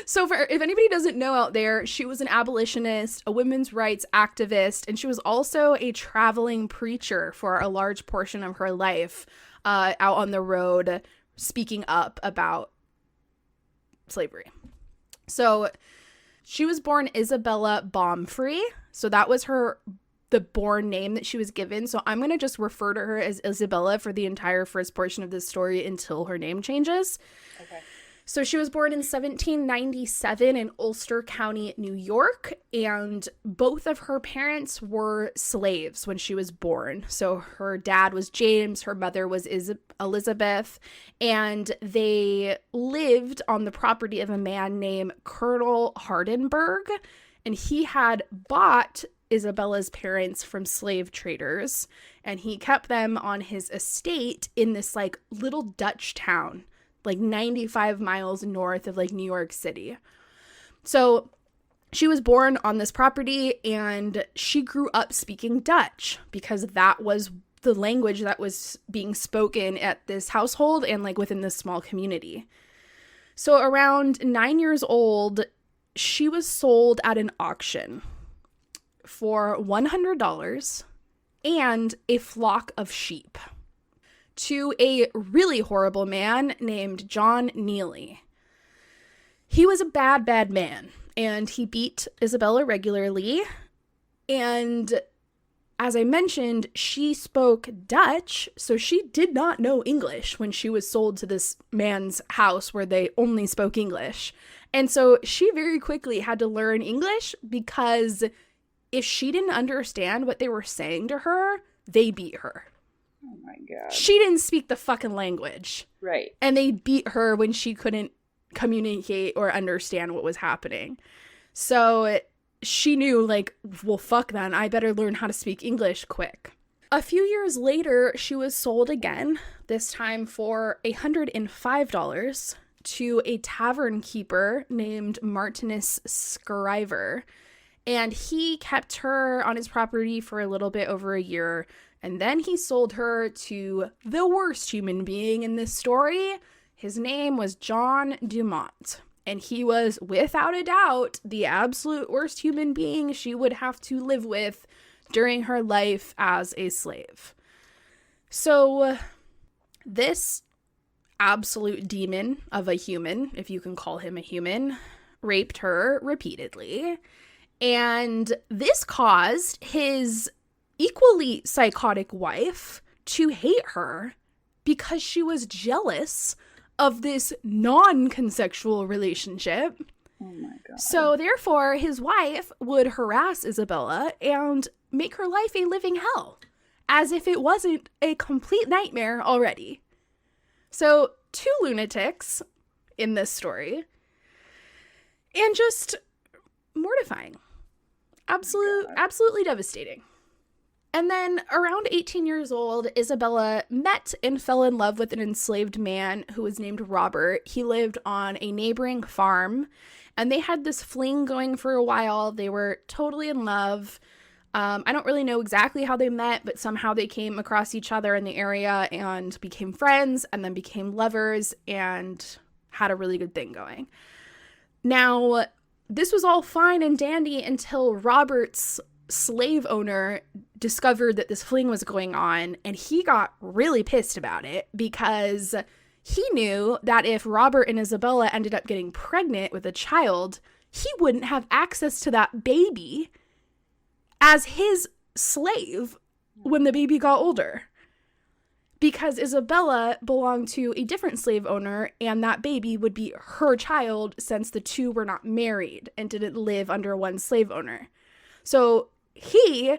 So if anybody doesn't know out there, she was an abolitionist, a women's rights activist, and she was also a traveling preacher for a large portion of her life, out on the road speaking up about slavery. So she was born Isabella Baumfree. So that was the born name that she was given. So I'm going to just refer to her as Isabella for the entire first portion of this story until her name changes. Okay. So she was born in 1797 in Ulster County, New York, and both of her parents were slaves when she was born. So her dad was James, her mother was Elizabeth, and they lived on the property of a man named Colonel Hardenberg, and he had bought Isabella's parents from slave traders, and he kept them on his estate in this like little Dutch town, like 95 miles north of like New York City. So she was born on this property and she grew up speaking Dutch because that was the language that was being spoken at this household and like within this small community. So around 9 years old, she was sold at an auction for $100 and a flock of sheep to a really horrible man named John Neely. He was a bad man, and he beat Isabella regularly. And as I mentioned, she spoke Dutch, so she did not know English when she was sold to this man's house where they only spoke English. And so she very quickly had to learn English because if she didn't understand what they were saying to her, they beat her. Oh my God. She didn't speak the fucking language. Right. And they beat her when she couldn't communicate or understand what was happening. So she knew, like, well, fuck then. I better learn how to speak English quick. A few years later, she was sold again, this time for $105 to a tavern keeper named Martinus Scriver. And he kept her on his property for a little bit over a year. And then he sold her to the worst human being in this story. His name was John Dumont. And he was, without a doubt, the absolute worst human being she would have to live with during her life as a slave. So this absolute demon of a human, if you can call him a human, raped her repeatedly. And this caused his equally psychotic wife to hate her because she was jealous of this non-consensual relationship. Oh my God. So therefore, his wife would harass Isabella and make her life a living hell, as if it wasn't a complete nightmare already. So 2 lunatics in this story, and just mortifying. Absolutely devastating. And then around 18 years old, Isabella met and fell in love with an enslaved man who was named Robert. He lived on a neighboring farm, and they had this fling going for a while. They were totally in love. I don't really know exactly how they met, but somehow they came across each other in the area and became friends and then became lovers and had a really good thing going. Now, this was all fine and dandy until Robert's slave owner discovered that this fling was going on, and he got really pissed about it because he knew that if Robert and Isabella ended up getting pregnant with a child, he wouldn't have access to that baby as his slave when the baby got older. Because Isabella belonged to a different slave owner, and that baby would be her child since the two were not married and didn't live under one slave owner. So he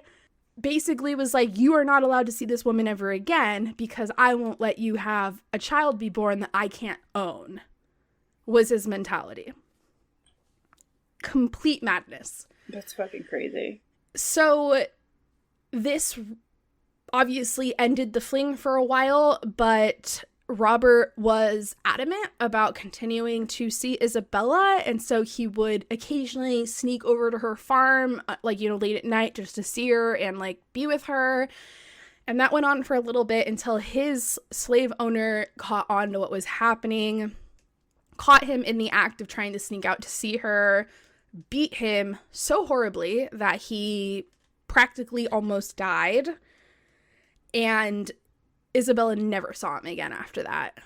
basically was like, you are not allowed to see this woman ever again because I won't let you have a child be born that I can't own, was his mentality. Complete madness. That's fucking crazy. So this obviously ended the fling for a while, but Robert was adamant about continuing to see Isabella, and so he would occasionally sneak over to her farm, late at night just to see her and, be with her. And that went on for a little bit until his slave owner caught on to what was happening, caught him in the act of trying to sneak out to see her, beat him so horribly that he practically almost died. And Isabella never saw him again after that.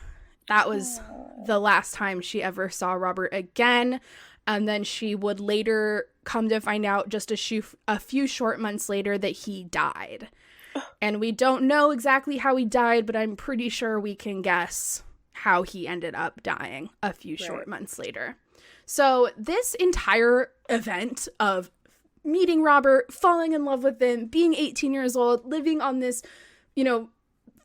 That was the last time she ever saw Robert again. And then she would later come to find out just a few short months later that he died. And we don't know exactly how he died, but I'm pretty sure we can guess how he ended up dying a few short months later. So this entire event of meeting Robert, falling in love with him, being 18 years old, living on this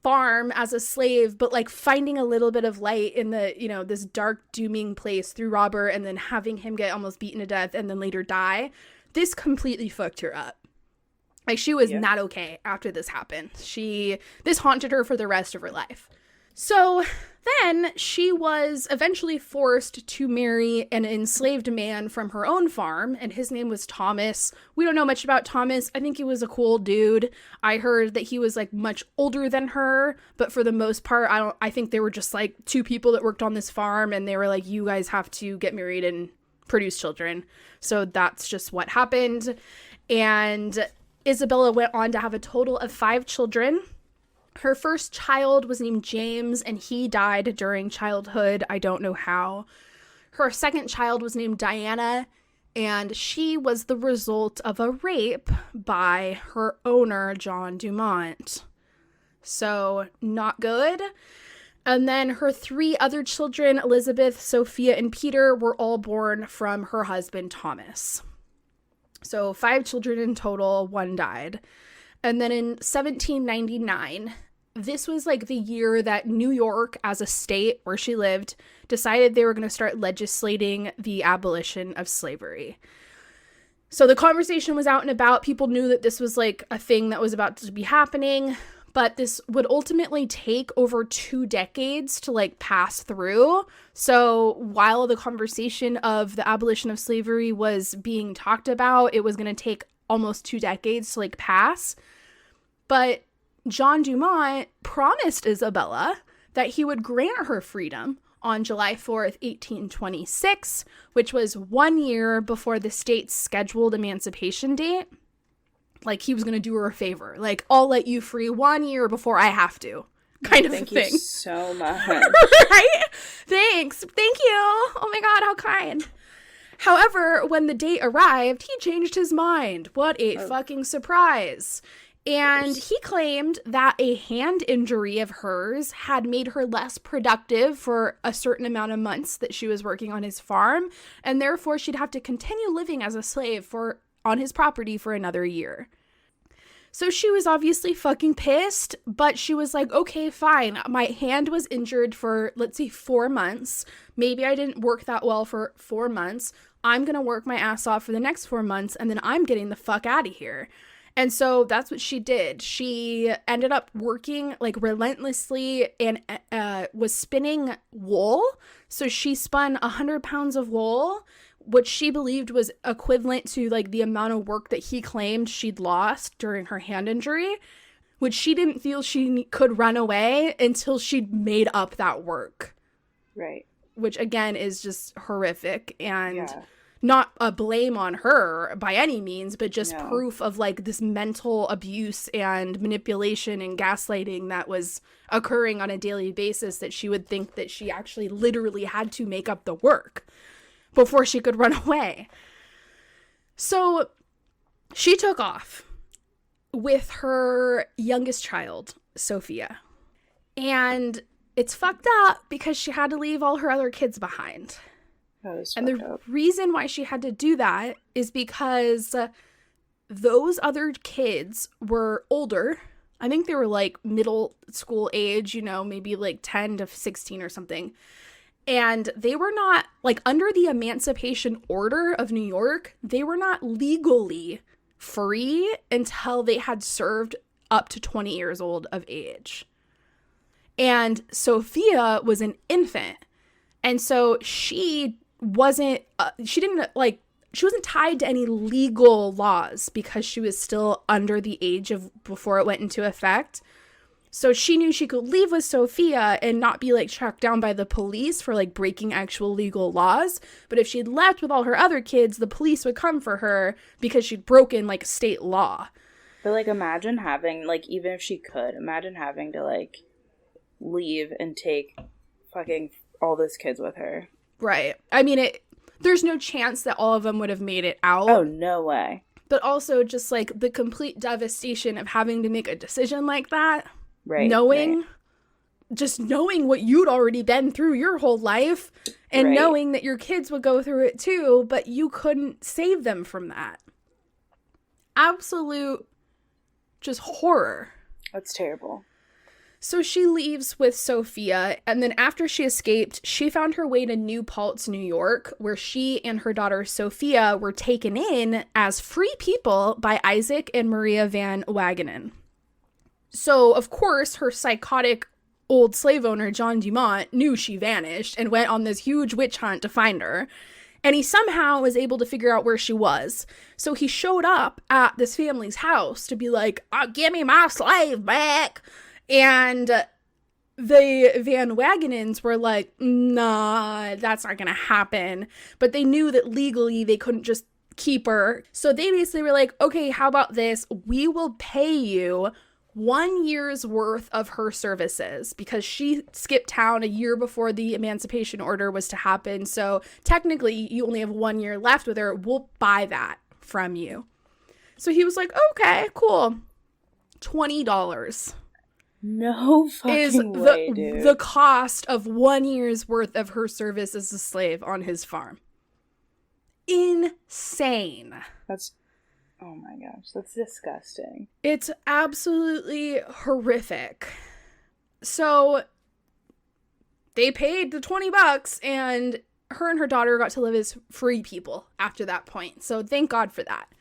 farm as a slave, but finding a little bit of light in the, this dark, dooming place through Robert, and then having him get almost beaten to death and then later die. This completely fucked her up. She was not okay after this happened. This haunted her for the rest of her life. So then she was eventually forced to marry an enslaved man from her own farm, and his name was Thomas. We don't know much about Thomas. I think he was a cool dude. I heard that he was much older than her, but for the most part, I think they were just two people that worked on this farm, and they were like, you guys have to get married and produce children. So that's just what happened. And Isabella went on to have a total of 5 children. Her first child was named James, and he died during childhood. I don't know how. Her second child was named Diana, and she was the result of a rape by her owner, John Dumont. So, not good. And then her 3 other children, Elizabeth, Sophia, and Peter, were all born from her husband, Thomas. So, 5 children in total, 1 died. And then in 1799, this was the year that New York, as a state where she lived, decided they were going to start legislating the abolition of slavery. So the conversation was out and about. People knew that this was a thing that was about to be happening, but this would ultimately take over 2 decades to pass through. So while the conversation of the abolition of slavery was being talked about, it was going to take almost 2 decades to pass. But John Dumont promised Isabella that he would grant her freedom on July 4th, 1826, which was 1 year before the state's scheduled emancipation date. He was going to do her a favor. I'll let you free 1 year before I have to. Kind of Thank thing. Thank you so much. Right? Thanks. Thank you. Oh my God, how kind. However, when the date arrived, he changed his mind. What a fucking surprise. And he claimed that a hand injury of hers had made her less productive for a certain amount of months that she was working on his farm, and therefore she'd have to continue living as a slave on his property for another year. So she was obviously fucking pissed, but she was like, okay, fine. My hand was injured for, let's say, 4 months. Maybe I didn't work that well for 4 months. I'm going to work my ass off for the next 4 months, and then I'm getting the fuck out of here. And so that's what she did. She ended up working relentlessly and was spinning wool. So she spun 100 pounds of wool, which she believed was equivalent to the amount of work that he claimed she'd lost during her hand injury, which she didn't feel she could run away until she'd made up that work. Right. Which again is just horrific and not a blame on her by any means, but just proof of this mental abuse and manipulation and gaslighting that was occurring on a daily basis, that she would think that she actually literally had to make up the work. before she could run away. So she took off with her youngest child, Sophia. And it's fucked up because she had to leave all her other kids behind. And the reason why she had to do that is because those other kids were older. I think they were like middle school age, you know, maybe like 10 to 16 or something. And they were not, like, under the Emancipation Order of New York, they were not legally free until they had served up to 20 years old of age. And Sophia was an infant. And so she wasn't tied to any legal laws because she was still under the age of before it went into effect. So she knew she could leave with Sophia and not be, like, tracked down by the police for, like, breaking actual legal laws. But if she'd left with all her other kids, the police would come for her because she'd broken, like, state law. But, like, imagine having, like, even if she could, imagine having to, like, leave and take fucking all those kids with her. Right. I mean, there's no chance that all of them would have made it out. Oh, no way. But also just, like, the complete devastation of having to make a decision like that. Right. Knowing what you'd already been through your whole life and knowing that your kids would go through it too, but you couldn't save them from that. Absolute just horror. That's terrible. So she leaves with Sophia, and then after she escaped, she found her way to New Paltz, New York, where she and her daughter Sophia were taken in as free people by Isaac and Maria Van Wagenen. So, of course, her psychotic old slave owner, John Dumont, knew she vanished and went on this huge witch hunt to find her. And he somehow was able to figure out where she was. So he showed up at this family's house to be like, give me my slave back. And the Van Wagenens were like, nah, that's not going to happen. But they knew that legally they couldn't just keep her. So they basically were like, okay, how about this? We will pay you 1 year's worth of her services because she skipped town a year before the Emancipation Order was to happen. So technically you only have 1 year left with her. We'll buy that from you. So he was like, okay, cool. $20. No fucking way, dude. The cost of 1 year's worth of her service as a slave on his farm. Insane. Oh my gosh, that's disgusting. It's absolutely horrific. So they paid the $20 and her and her daughter got to live as free people after that point. So thank God for that.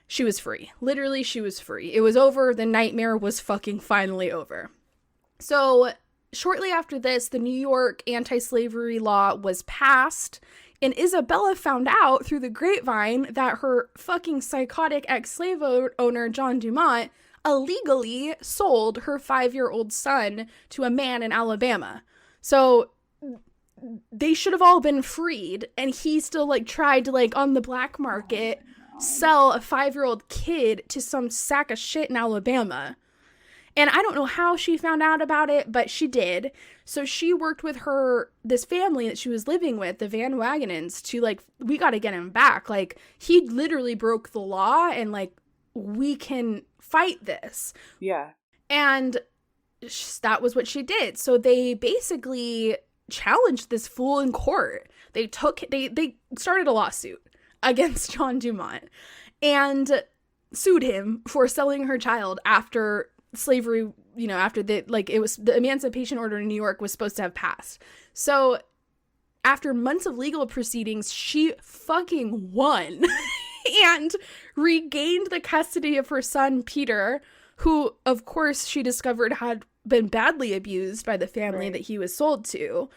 She was free. Literally, she was free. It was over. The nightmare was fucking finally over. So shortly after this, the New York anti-slavery law was passed. And Isabella found out through the grapevine that her fucking psychotic ex-slave owner, John Dumont, illegally sold her 5-year-old son to a man in Alabama. So they should have all been freed. And he still, like, tried to, like, on the black market, sell a 5-year-old kid to some sack of shit in Alabama. And I don't know how she found out about it, but she did. So she worked with this family that she was living with, the Van Wagenens, to, like, we got to get him back. Like, he literally broke the law and, like, we can fight this. Yeah. And that was what she did. So they basically challenged this fool in court. They started a lawsuit against John Dumont and sued him for selling her child after slavery, you know, after the Emancipation Order in New York was supposed to have passed. So after months of legal proceedings, she fucking won and regained the custody of her son, Peter, who, of course, she discovered had been badly abused by the family that he was sold to.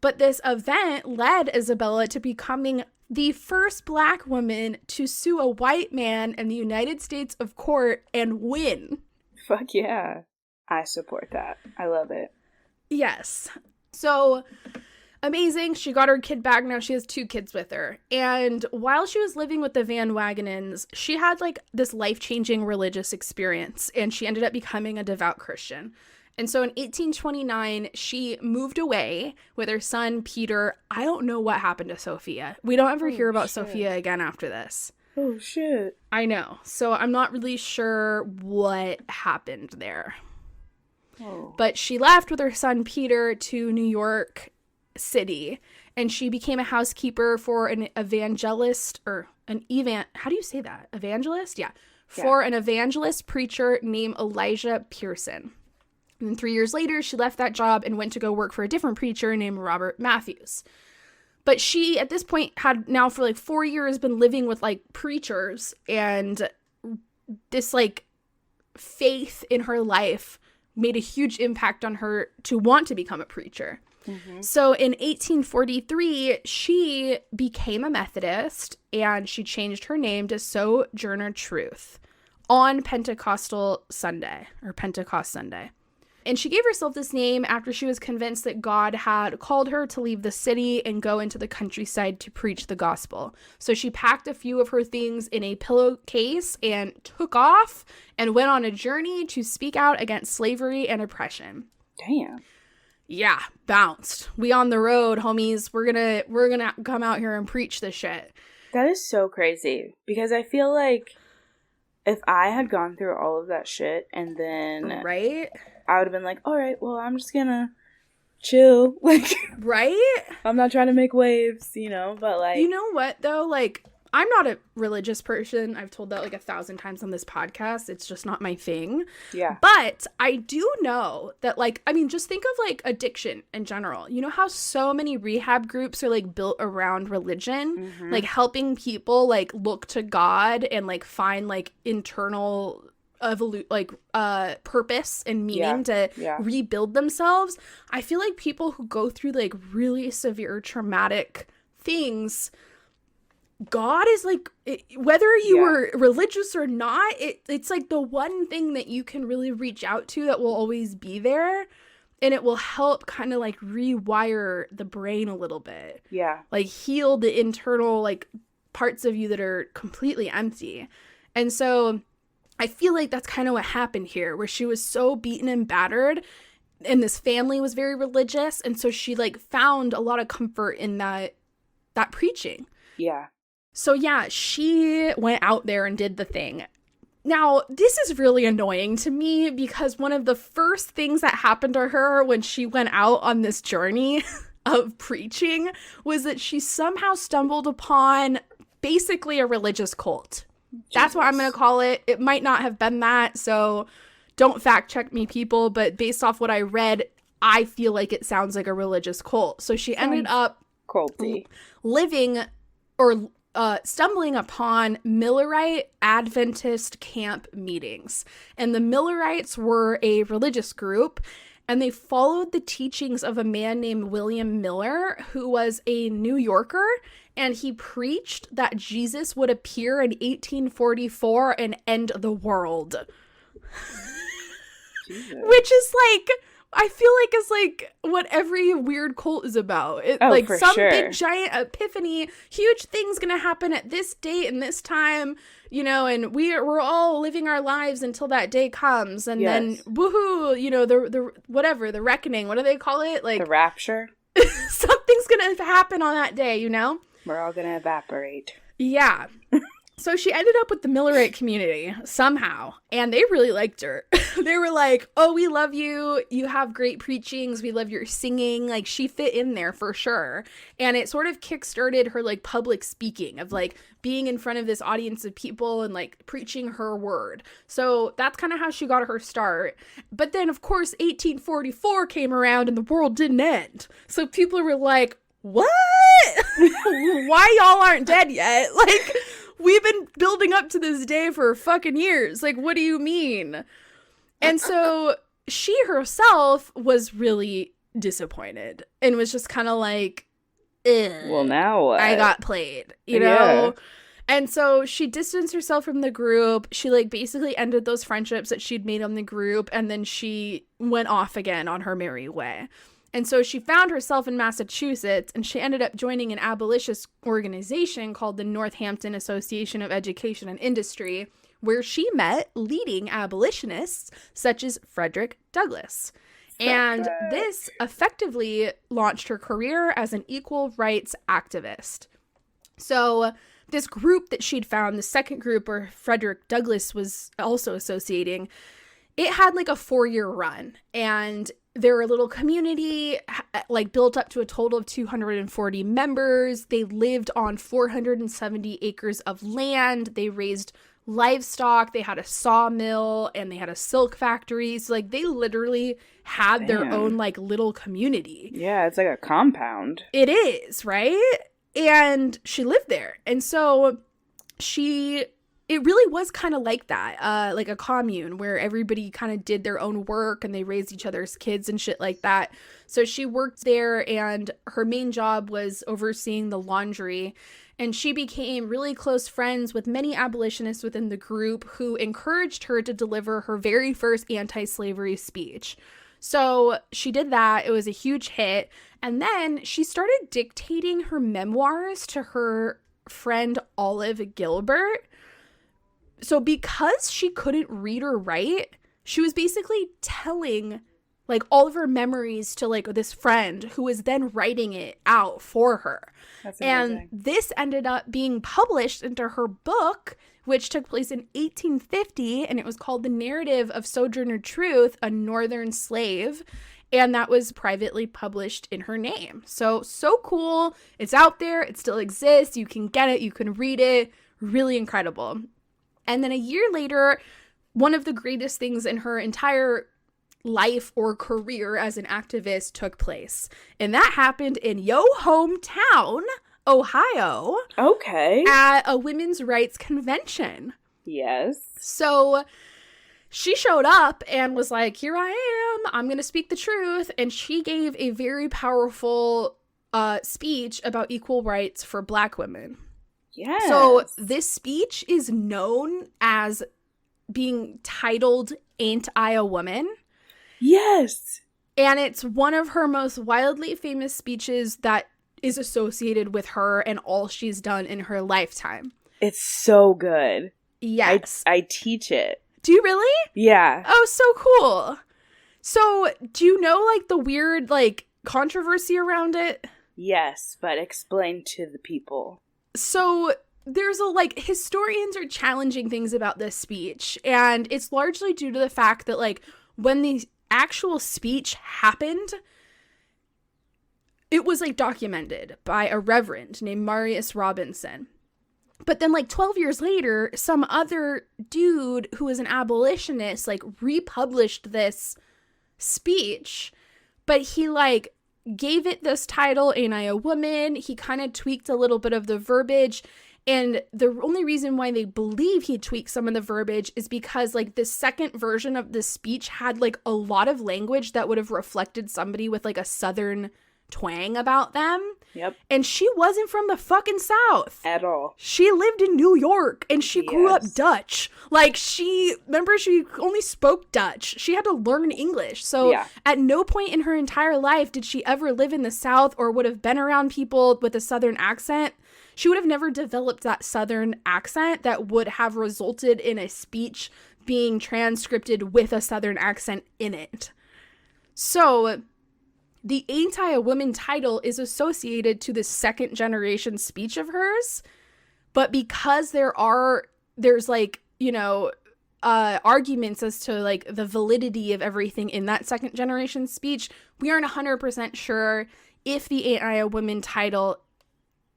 But this event led Isabella to becoming the first Black woman to sue a white man in the United States of court and win. Fuck yeah. I support that. I love it. Yes. So amazing. She got her kid back. Now she has 2 kids with her. And while she was living with the Van Wagenens, she had, like, this life-changing religious experience, and she ended up becoming a devout Christian. And so in 1829, she moved away with her son, Peter. I don't know what happened to Sophia. We don't ever hear about Sophia again after this. Oh, shit. I know. So I'm not really sure what happened there. Oh. But she left with her son, Peter, to New York City. And she became a housekeeper for an evangelist, or how do you say that? Evangelist? Yeah. For an evangelist preacher named Elijah Pearson. And 3 years later, she left that job and went to go work for a different preacher named Robert Matthews. But she, at this point, had now for like 4 years been living with like preachers, and this like faith in her life made a huge impact on her to want to become a preacher. Mm-hmm. So in 1843, she became a Methodist, and she changed her name to Sojourner Truth on Pentecost Sunday. And she gave herself this name after she was convinced that God had called her to leave the city and go into the countryside to preach the gospel. So she packed a few of her things in a pillowcase and took off and went on a journey to speak out against slavery and oppression. Damn. Yeah, bounced. We on the road, homies. We're gonna come out here and preach this shit. That is so crazy, because I feel like if I had gone through all of that shit and then right, I would have been like, all right, well, I'm just gonna chill, like, right? I'm not trying to make waves, but like, you know what though, like, I'm not a religious person. I've told that like 1,000 times on this podcast. It's just not my thing. Yeah. But I do know that, like, I mean, just think of like addiction in general. You know how so many rehab groups are like built around religion, mm-hmm. like helping people like look to God and like find like internal purpose and meaning to rebuild themselves. I feel like people who go through like really severe traumatic things, God is like, whether you were religious or not, it's like the one thing that you can really reach out to that will always be there, and it will help kind of like rewire the brain a little bit. Yeah. Like heal the internal like parts of you that are completely empty. And so I feel like that's kind of what happened here, where she was so beaten and battered, and this family was very religious, and so she like found a lot of comfort in that preaching. Yeah. So yeah, she went out there and did the thing. Now, this is really annoying to me, because one of the first things that happened to her when she went out on this journey of preaching was that she somehow stumbled upon basically a religious cult. Jesus. That's what I'm going to call it. It might not have been that, so don't fact check me, people, but based off what I read, I feel like it sounds like a religious cult. So she ended up culty. Stumbling upon Millerite Adventist camp meetings. And the Millerites were a religious group, and they followed the teachings of a man named William Miller, who was a New Yorker, and he preached that Jesus would appear in 1844 and end the world. Which is like, I feel like it's like what every weird cult is about. Big giant epiphany, huge thing's gonna happen at this date and this time, and we're all living our lives until that day comes, and then woohoo, the reckoning. What do they call it? Like the rapture. Something's gonna happen on that day, We're all gonna evaporate. Yeah. So she ended up with the Millerite community somehow, and they really liked her. They were like, oh, we love you. You have great preachings. We love your singing. Like, she fit in there for sure. And it sort of kickstarted her, like, public speaking of, like, being in front of this audience of people and, like, preaching her word. So that's kind of how she got her start. But then, of course, 1844 came around and the world didn't end. So people were like, what? Why y'all aren't dead yet? Like, we've been building up to this day for fucking years. Like, what do you mean? And so she herself was really disappointed and was just kind of like, well, now what? I got played, you know? Yeah. And so she distanced herself from the group. She, like, basically ended those friendships that she'd made on the group, and then she went off again on her merry way. And so she found herself in Massachusetts, and she ended up joining an abolitionist organization called the Northampton Association of Education and Industry, where she met leading abolitionists such as Frederick Douglass. And this effectively launched her career as an equal rights activist. So this group that she'd found, the second group where Frederick Douglass was also associating, it had like a 4-year run. And their little community like built up to a total of 240 members. They lived on 470 acres of land. They raised livestock, they had a sawmill, and they had a silk factory. So like they literally had their own like little community. Yeah, it's like a compound. It is, right? And she lived there. And so it really was kind of like that, like a commune where everybody kind of did their own work and they raised each other's kids and shit like that. So she worked there, and her main job was overseeing the laundry. And she became really close friends with many abolitionists within the group who encouraged her to deliver her very first anti-slavery speech. So she did that. It was a huge hit. And then she started dictating her memoirs to her friend Olive Gilbert. So because she couldn't read or write, she was basically telling like all of her memories to like this friend who was then writing it out for her. That's amazing. And this ended up being published into her book, which took place in 1850, and it was called The Narrative of Sojourner Truth, a Northern Slave. And that was privately published in her name. So cool. It's out there. It still exists. You can get it. You can read it. Really incredible. And then a year later, one of the greatest things in her entire life or career as an activist took place. And that happened in yo hometown, Ohio. Okay. At a women's rights convention. Yes. So she showed up and was like, here I am. I'm going to speak the truth. And she gave a very powerful speech about equal rights for Black women. Yes. So this speech is known as being titled Ain't I a Woman? Yes. And it's one of her most wildly famous speeches that is associated with her and all she's done in her lifetime. It's so good. Yes. I teach it. Do you really? Yeah. Oh, so cool. So do you know like the weird like controversy around it? Yes, but explain to the people. So there's historians are challenging things about this speech, and it's largely due to the fact that like when the actual speech happened, it was like documented by a reverend named Marius Robinson. But then like 12 years later, some other dude who was an abolitionist like republished this speech, but he like gave it this title, Ain't I a Woman? He kind of tweaked a little bit of the verbiage. And the only reason why they believe he tweaked some of the verbiage is because like the second version of the speech had like a lot of language that would have reflected somebody with like a Southern twang about them. Yep. And she wasn't from the fucking South. At all. She lived in New York and she grew up Dutch. Like she only spoke Dutch. She had to learn English. So at no point in her entire life did she ever live in the South or would have been around people with a Southern accent. She would have never developed that Southern accent that would have resulted in a speech being transcripted with a Southern accent in it. So the Ain't I a Woman title is associated to the second generation speech of hers, but because there's like, you know, arguments as to like the validity of everything in that second generation speech, we aren't 100% sure if the Ain't I a Woman title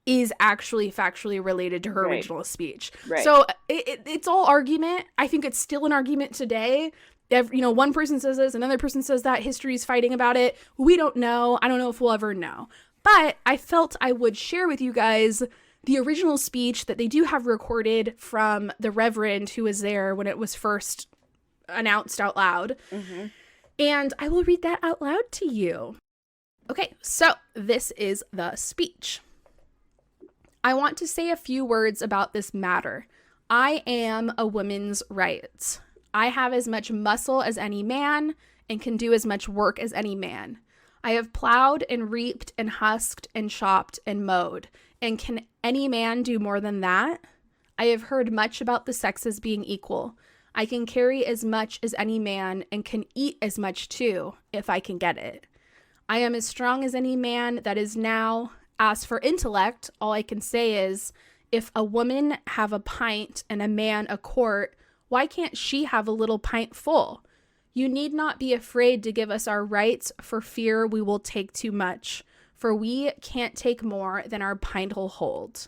is actually factually related to her original speech. Right. So it's all argument. I think it's still an argument today. One person says this, another person says that. History's fighting about it. We don't know. I don't know if we'll ever know. But I felt I would share with you guys the original speech that they do have recorded from the Reverend who was there when it was first announced out loud. Mm-hmm. And I will read that out loud to you. Okay, so this is the speech. I want to say a few words about this matter. I am a woman's rights. I have as much muscle as any man and can do as much work as any man. I have plowed and reaped and husked and chopped and mowed. And can any man do more than that? I have heard much about the sexes being equal. I can carry as much as any man and can eat as much too, if I can get it. I am as strong as any man that is now. As for intellect, all I can say is, if a woman have a pint and a man a quart, why can't she have a little pint full? You need not be afraid to give us our rights for fear we will take too much, for we can't take more than our pint will hold.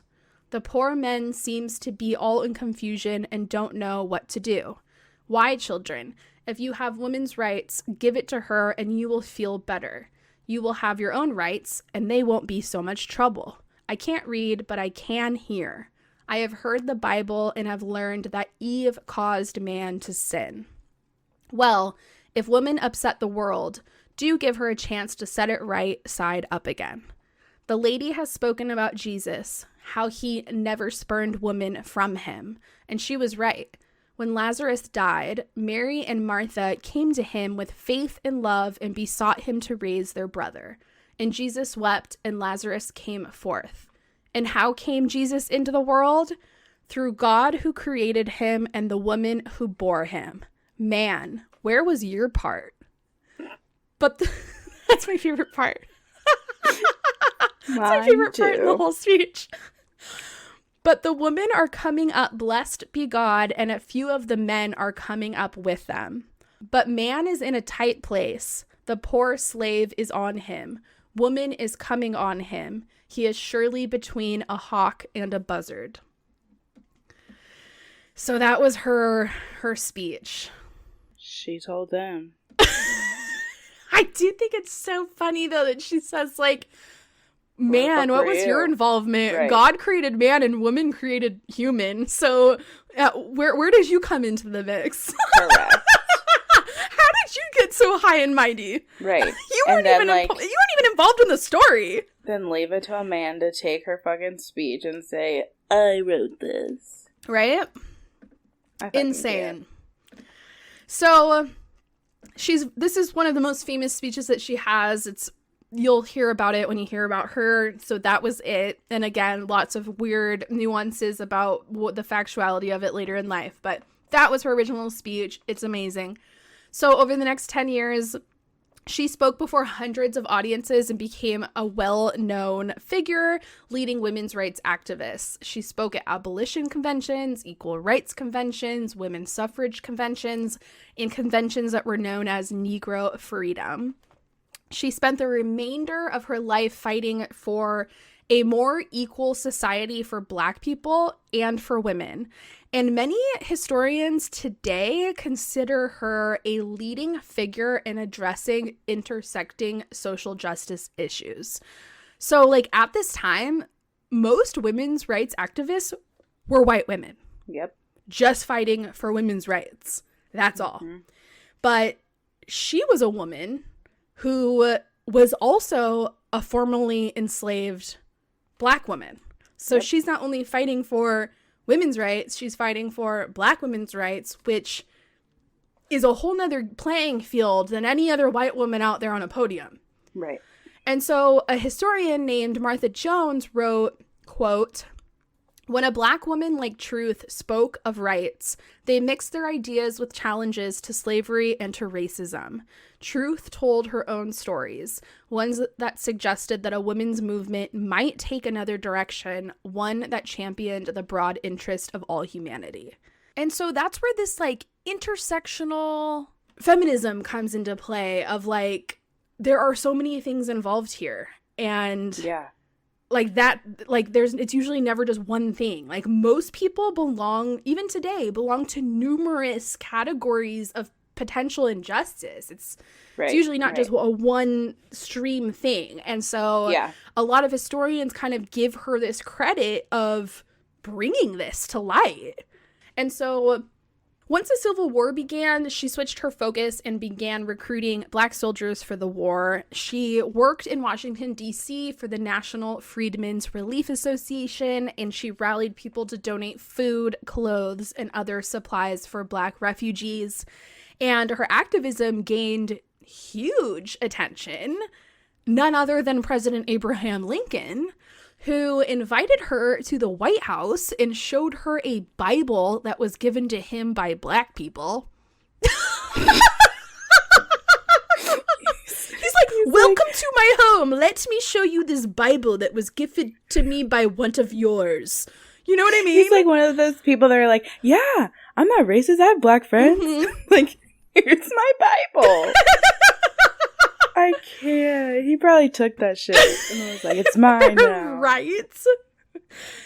The poor men seems to be all in confusion and don't know what to do. Why, children? If you have women's rights, give it to her and you will feel better. You will have your own rights, and they won't be so much trouble. I can't read, but I can hear. I have heard the Bible and have learned that Eve caused man to sin. Well, if women upset the world, do give her a chance to set it right side up again. The lady has spoken about Jesus, how he never spurned women from him, and she was right. When Lazarus died, Mary and Martha came to him with faith and love and besought him to raise their brother. And Jesus wept, and Lazarus came forth. And how came Jesus into the world? Through God who created him and the woman who bore him. Man, where was your part? But that's my favorite part. That's my favorite part in the whole speech. But the women are coming up, blessed be God, and a few of the men are coming up with them. But man is in a tight place. The poor slave is on him. Woman is coming on him. He is surely between a hawk and a buzzard. So that was her speech. She told them. I do think it's so funny, though, that she says, like, man, what was your involvement? Right. God created man and woman created human. So where did you come into the mix? Correct. How did you get so high and mighty? Right. You weren't even involved in the story. Then leave it to a man to take her fucking speech and say, I wrote this. Right? Insane. So this is one of the most famous speeches that she has. You'll hear about it when you hear about her. So that was it. And again, lots of weird nuances about the factuality of it later in life. But that was her original speech. It's amazing. So over the next 10 years, she spoke before hundreds of audiences and became a well-known figure leading women's rights activists. She spoke at abolition conventions, equal rights conventions, women's suffrage conventions, and conventions that were known as Negro freedom. She spent the remainder of her life fighting for a more equal society for Black people and for women. And many historians today consider her a leading figure in addressing intersecting social justice issues. So, like, at this time, most women's rights activists were white women. Yep. Just fighting for women's rights. That's all. But she was a woman who was also a formerly enslaved Black woman. So she's not only fighting for women's rights, she's fighting for Black women's rights, which is a whole nother playing field than any other white woman out there on a podium. Right. And so a historian named Martha Jones wrote, quote, "When a Black woman like Truth spoke of rights, they mixed their ideas with challenges to slavery and to racism. Truth told her own stories, ones that suggested that a women's movement might take another direction, one that championed the broad interest of all humanity." And so that's where this, like, intersectional feminism comes into play of, like, there are so many things involved here. And yeah. Like that, like it's usually never just one thing. Like most people even today, belong to numerous categories of potential injustice. It's usually not just a one stream thing. And so a lot of historians kind of give her this credit of bringing this to light. And so once the Civil War began, she switched her focus and began recruiting Black soldiers for the war. She worked in Washington, D.C. for the National Freedmen's Relief Association, and she rallied people to donate food, clothes, and other supplies for Black refugees. And her activism gained huge attention. None other than President Abraham Lincoln, who invited her to the White House and showed her a Bible that was given to him by Black people. He's like, welcome to my home. Let me show you this Bible that was gifted to me by one of yours. You know what I mean? He's like one of those people that are like, yeah, I'm not racist. I have Black friends. Like, here's my Bible. I can't. He probably took that shit and was like, it's mine now. Right?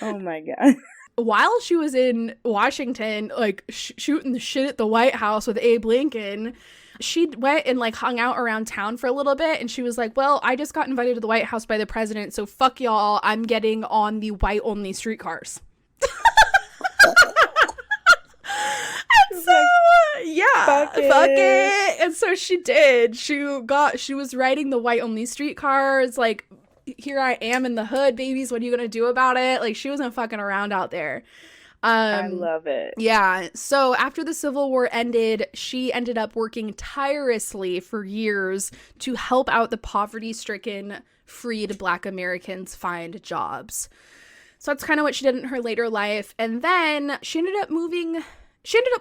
Oh my God. While she was in Washington, like, shooting the shit at the White House with Abe Lincoln, she went and, like, hung out around town for a little bit, and she was like, well, I just got invited to the White House by the president, so fuck y'all, I'm getting on the white-only streetcars. And so, yeah, fuck it. And so she did. She was riding the white-only streetcars, like, here I am in the hood, babies, what are you gonna do about it? Like, she wasn't fucking around out there. I love it. Yeah. So after the Civil War ended, she ended up working tirelessly for years to help out the poverty-stricken, freed Black Americans find jobs. So that's kind of what she did in her later life. And then she ended up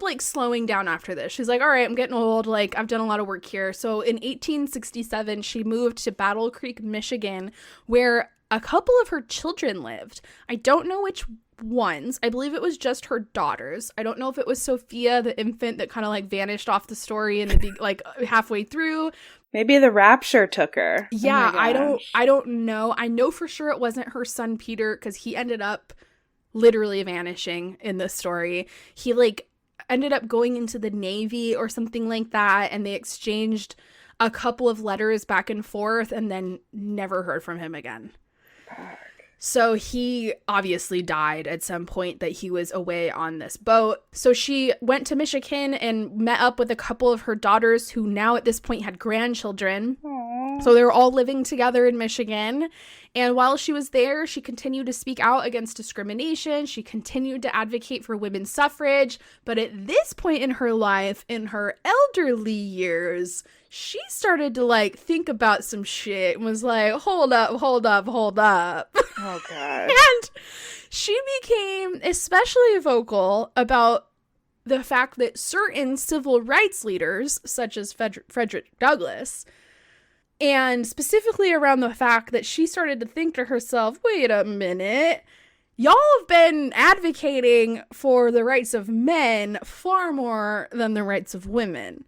like slowing down after this. She's like, all right, I'm getting old. Like, I've done a lot of work here. So in 1867, she moved to Battle Creek, Michigan, where a couple of her children lived. I don't know which ones. I believe it was just her daughters. I don't know if it was Sophia, the infant that kind of like vanished off the story in the like halfway through. Maybe the rapture took her. Yeah, oh I don't know. I know for sure it wasn't her son Peter, because he ended up literally vanishing in this story. He like ended up going into the Navy or something like that, and they exchanged a couple of letters back and forth and then never heard from him again. So he obviously died at some point that he was away on this boat. So she went to Michigan and met up with a couple of her daughters who now at this point had grandchildren. Aww. So they were all living together in Michigan. And while she was there, she continued to speak out against discrimination. She continued to advocate for women's suffrage. But at this point in her life, in her elderly years, she started to like think about some shit and was like, hold up. Oh, God. And she became especially vocal about the fact that certain civil rights leaders, such as Frederick Douglass, and specifically around the fact that she started to think to herself, wait a minute, y'all have been advocating for the rights of men far more than the rights of women.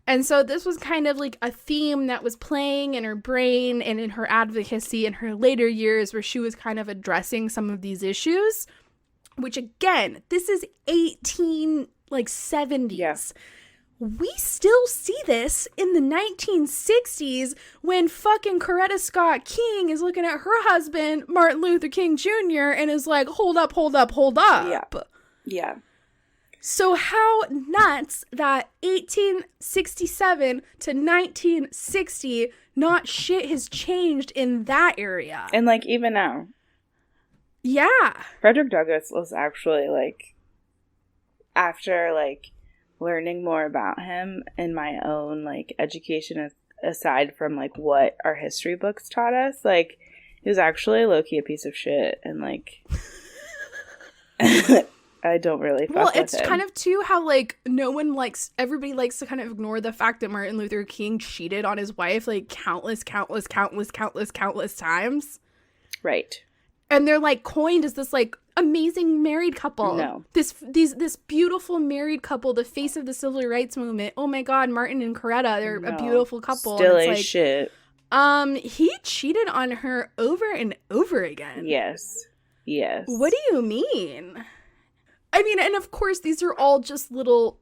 And so this was kind of like a theme that was playing in her brain and in her advocacy in her later years, where she was kind of addressing some of these issues, which again, this is 1870s. Yeah. We still see this in the 1960s when fucking Coretta Scott King is looking at her husband, Martin Luther King Jr., and is like, hold up. Yeah. So how nuts that 1867 to 1960 not shit has changed in that area. And like even now. Yeah. Frederick Douglass was actually like, after like learning more about him in my own like education aside from like what our history books taught us, like he was actually low-key a piece of shit, and like I don't really fuck with it's him. kind of too how like everybody likes to kind of ignore the fact that Martin Luther King cheated on his wife like countless times. Right. And they're like coined as this like amazing married couple. No. This beautiful married couple, the face of the civil rights movement. Oh my God, Martin and Coretta, they're a beautiful couple. Still and ain't like, shit. He cheated on her over and over again. Yes. What do you mean? I mean, and of course, these are all just little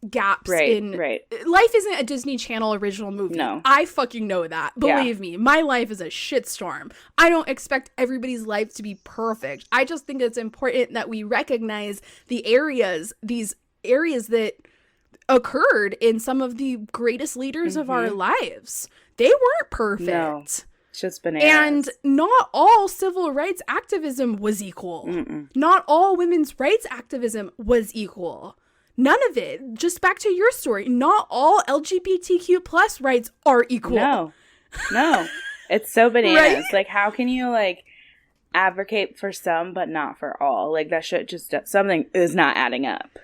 gaps in... Right. Life isn't a Disney Channel original movie. No. I fucking know that. Believe me, my life is a shitstorm. I don't expect everybody's life to be perfect. I just think it's important that we recognize these areas that occurred in some of the greatest leaders of our lives. They weren't perfect. No. It's just bananas. And not all civil rights activism was equal. Mm-mm. Not all women's rights activism was equal. None of it. Just back to your story. Not all LGBTQ plus rights are equal. No. It's so bananas. Right? Like, how can you, like, advocate for some, but not for all. Like, that shit just, something is not adding up.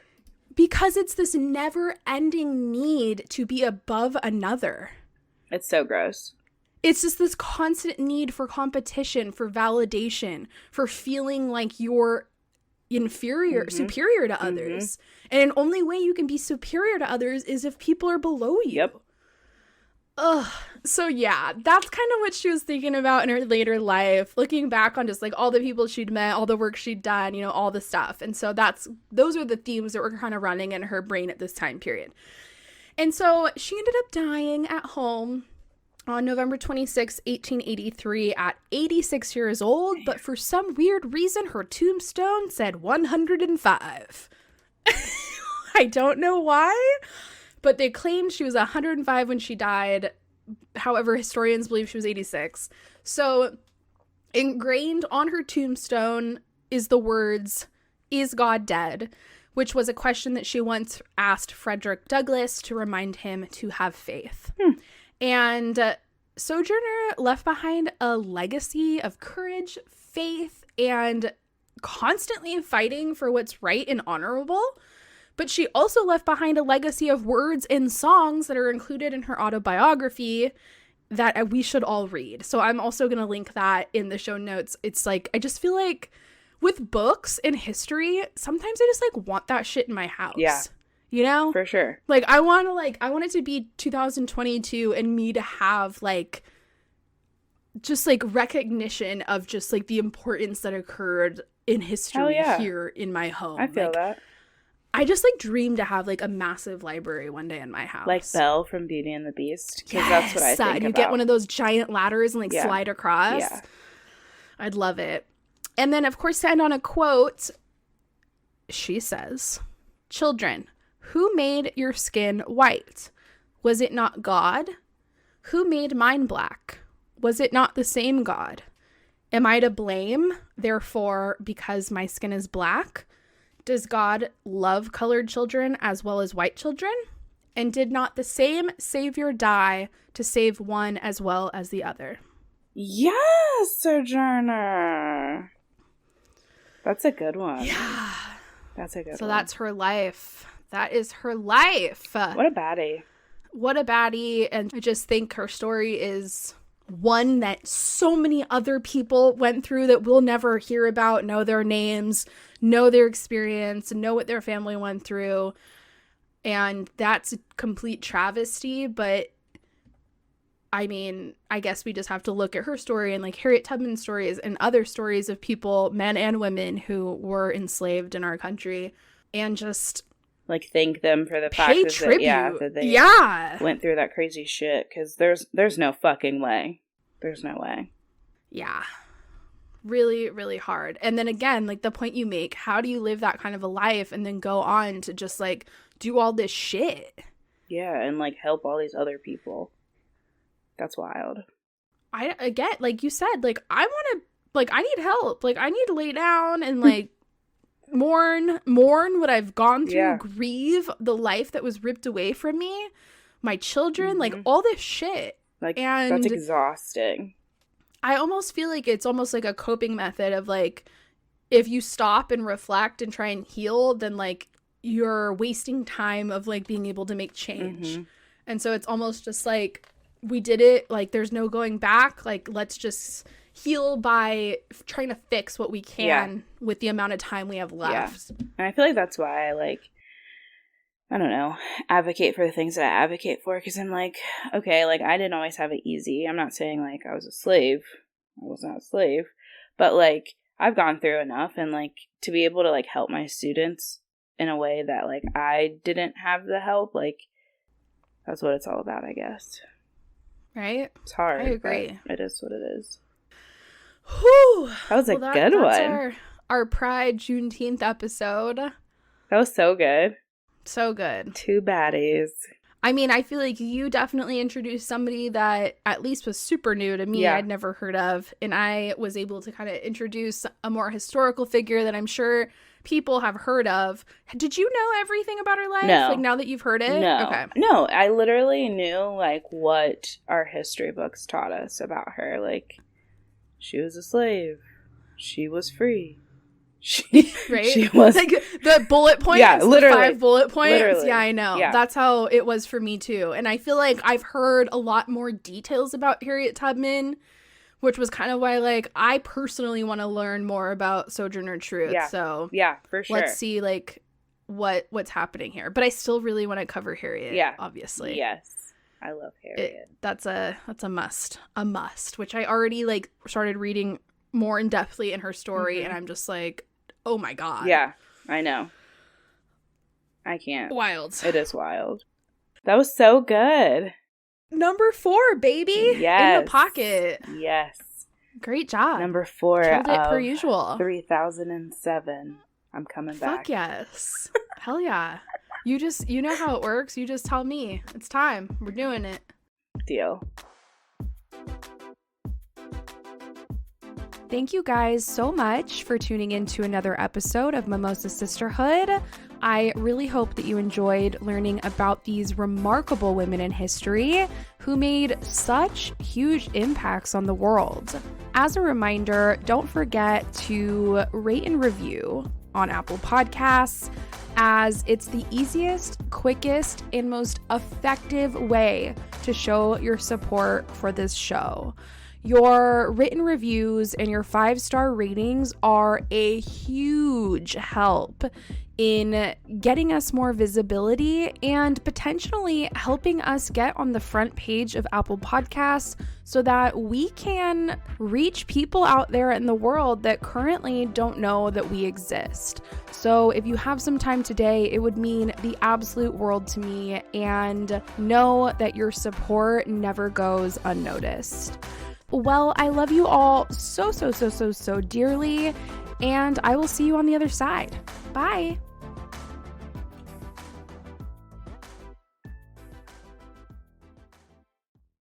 Because it's this never-ending need to be above another. It's so gross. It's just this constant need for competition, for validation, for feeling like you're superior to others. And the only way you can be superior to others is if people are below you. Yep. Ugh. So yeah, that's kind of what she was thinking about in her later life, looking back on just like all the people she'd met, all the work she'd done, you know, all the stuff. And so those are the themes that were kind of running in her brain at this time period. And so she ended up dying at home on November 26, 1883 at 86 years old, but for some weird reason, her tombstone said 105. I don't know why, but they claimed she was 105 when she died. However, historians believe she was 86. So ingrained on her tombstone is the words, "Is God dead?" which was a question that she once asked Frederick Douglass to remind him to have faith. And Sojourner left behind a legacy of courage, faith, and constantly fighting for what's right and honorable. But she also left behind a legacy of words and songs that are included in her autobiography that we should all read. So I'm also going to link that in the show notes. It's like, I just feel like with books and history, sometimes I just like want that shit in my house. Yeah. You know? For sure. Like, I want it to be 2022 and me to have, like, just, like, recognition of just, like, the importance that occurred in history here in my home. I feel like, that. I just, like, dream to have, like, a massive library one day in my house. Like Belle from Beauty and the Beast. Because yes, that's what I think and you about. get one of those giant ladders and, like, slide across. Yeah. I'd love it. And then, of course, to end on a quote, she says, "Children, who made your skin white? Was it not God? Who made mine black? Was it not the same God? Am I to blame, therefore, because my skin is black? Does God love colored children as well as white children? And did not the same Savior die to save one as well as the other?" Yes, Sojourner. That's a good one. Yeah. That's a good one. So that's her life. That is her life. What a baddie. What a baddie. And I just think her story is one that so many other people went through that we'll never hear about, know their names, know their experience, know what their family went through. And that's a complete travesty. But I mean, I guess we just have to look at her story and like Harriet Tubman's stories and other stories of people, men and women, who were enslaved in our country, and just like thank them for the fact that they went through that crazy shit, because there's no fucking way. There's no way. Yeah. Really, really hard. And then again, like the point you make, how do you live that kind of a life and then go on to just like do all this shit? Yeah, and like help all these other people. That's wild. Again, like you said, like I need help. Like I need to lay down and like mourn what I've gone through, grieve the life that was ripped away from me, my children, like all this shit. Like, and that's exhausting. I almost feel like it's almost like a coping method of like, if you stop and reflect and try and heal, then like you're wasting time of like being able to make change. And so it's almost just like, we did it, like there's no going back, like let's just heal by trying to fix what we can with the amount of time we have left. And I feel like that's why I like, I don't know, advocate for the things that I advocate for, because I'm like, okay, like I didn't always have it easy. I'm not saying like I was a slave. I was not a slave. But like I've gone through enough, and like to be able to like help my students in a way that like I didn't have the help, like that's what it's all about, I guess. Right? It's hard. I agree. It is what it is. Whew. That was a good one. That's our Pride Juneteenth episode. That was so good. So good. Two baddies. I mean, I feel like you definitely introduced somebody that at least was super new to me. I'd never heard of. And I was able to kind of introduce a more historical figure that I'm sure people have heard of. Did you know everything about her life? No. Like now that you've heard it? No. Okay. No, I literally knew like what our history books taught us about her. Like, she was a slave. she was free. Right? She was like the bullet points. Yeah, literally. The 5 bullet points. Literally. Yeah, I know. Yeah. That's how it was for me too. And I feel like I've heard a lot more details about Harriet Tubman, which was kind of why, like, I personally want to learn more about Sojourner Truth. Yeah. So Yeah, for sure. let's see, like, what's happening here. But I still really want to cover Harriet. Yeah. Obviously. Yes. I love Harriet. That's a must. A must. Which I already, like, started reading more in depthly in her story, and I'm just like, oh my god. Yeah, I know. I can't. Wild. It is wild. That was so good. Number 4, baby. Yes. In the pocket. Yes. Great job. Number 4 Killed it of per usual. 3007. I'm coming back. Fuck yes. Hell yeah. You know how it works. You just tell me. It's time. We're doing it. Deal. Thank you guys so much for tuning in to another episode of Mimosa Sisterhood. I really hope that you enjoyed learning about these remarkable women in history who made such huge impacts on the world. As a reminder, don't forget to rate and review on Apple Podcasts, as it's the easiest, quickest, and most effective way to show your support for this show. Your written reviews and your 5-star ratings are a huge help in getting us more visibility and potentially helping us get on the front page of Apple Podcasts so that we can reach people out there in the world that currently don't know that we exist. So if you have some time today, it would mean the absolute world to me, and know that your support never goes unnoticed. Well, I love you all so dearly, and I will see you on the other side. Bye.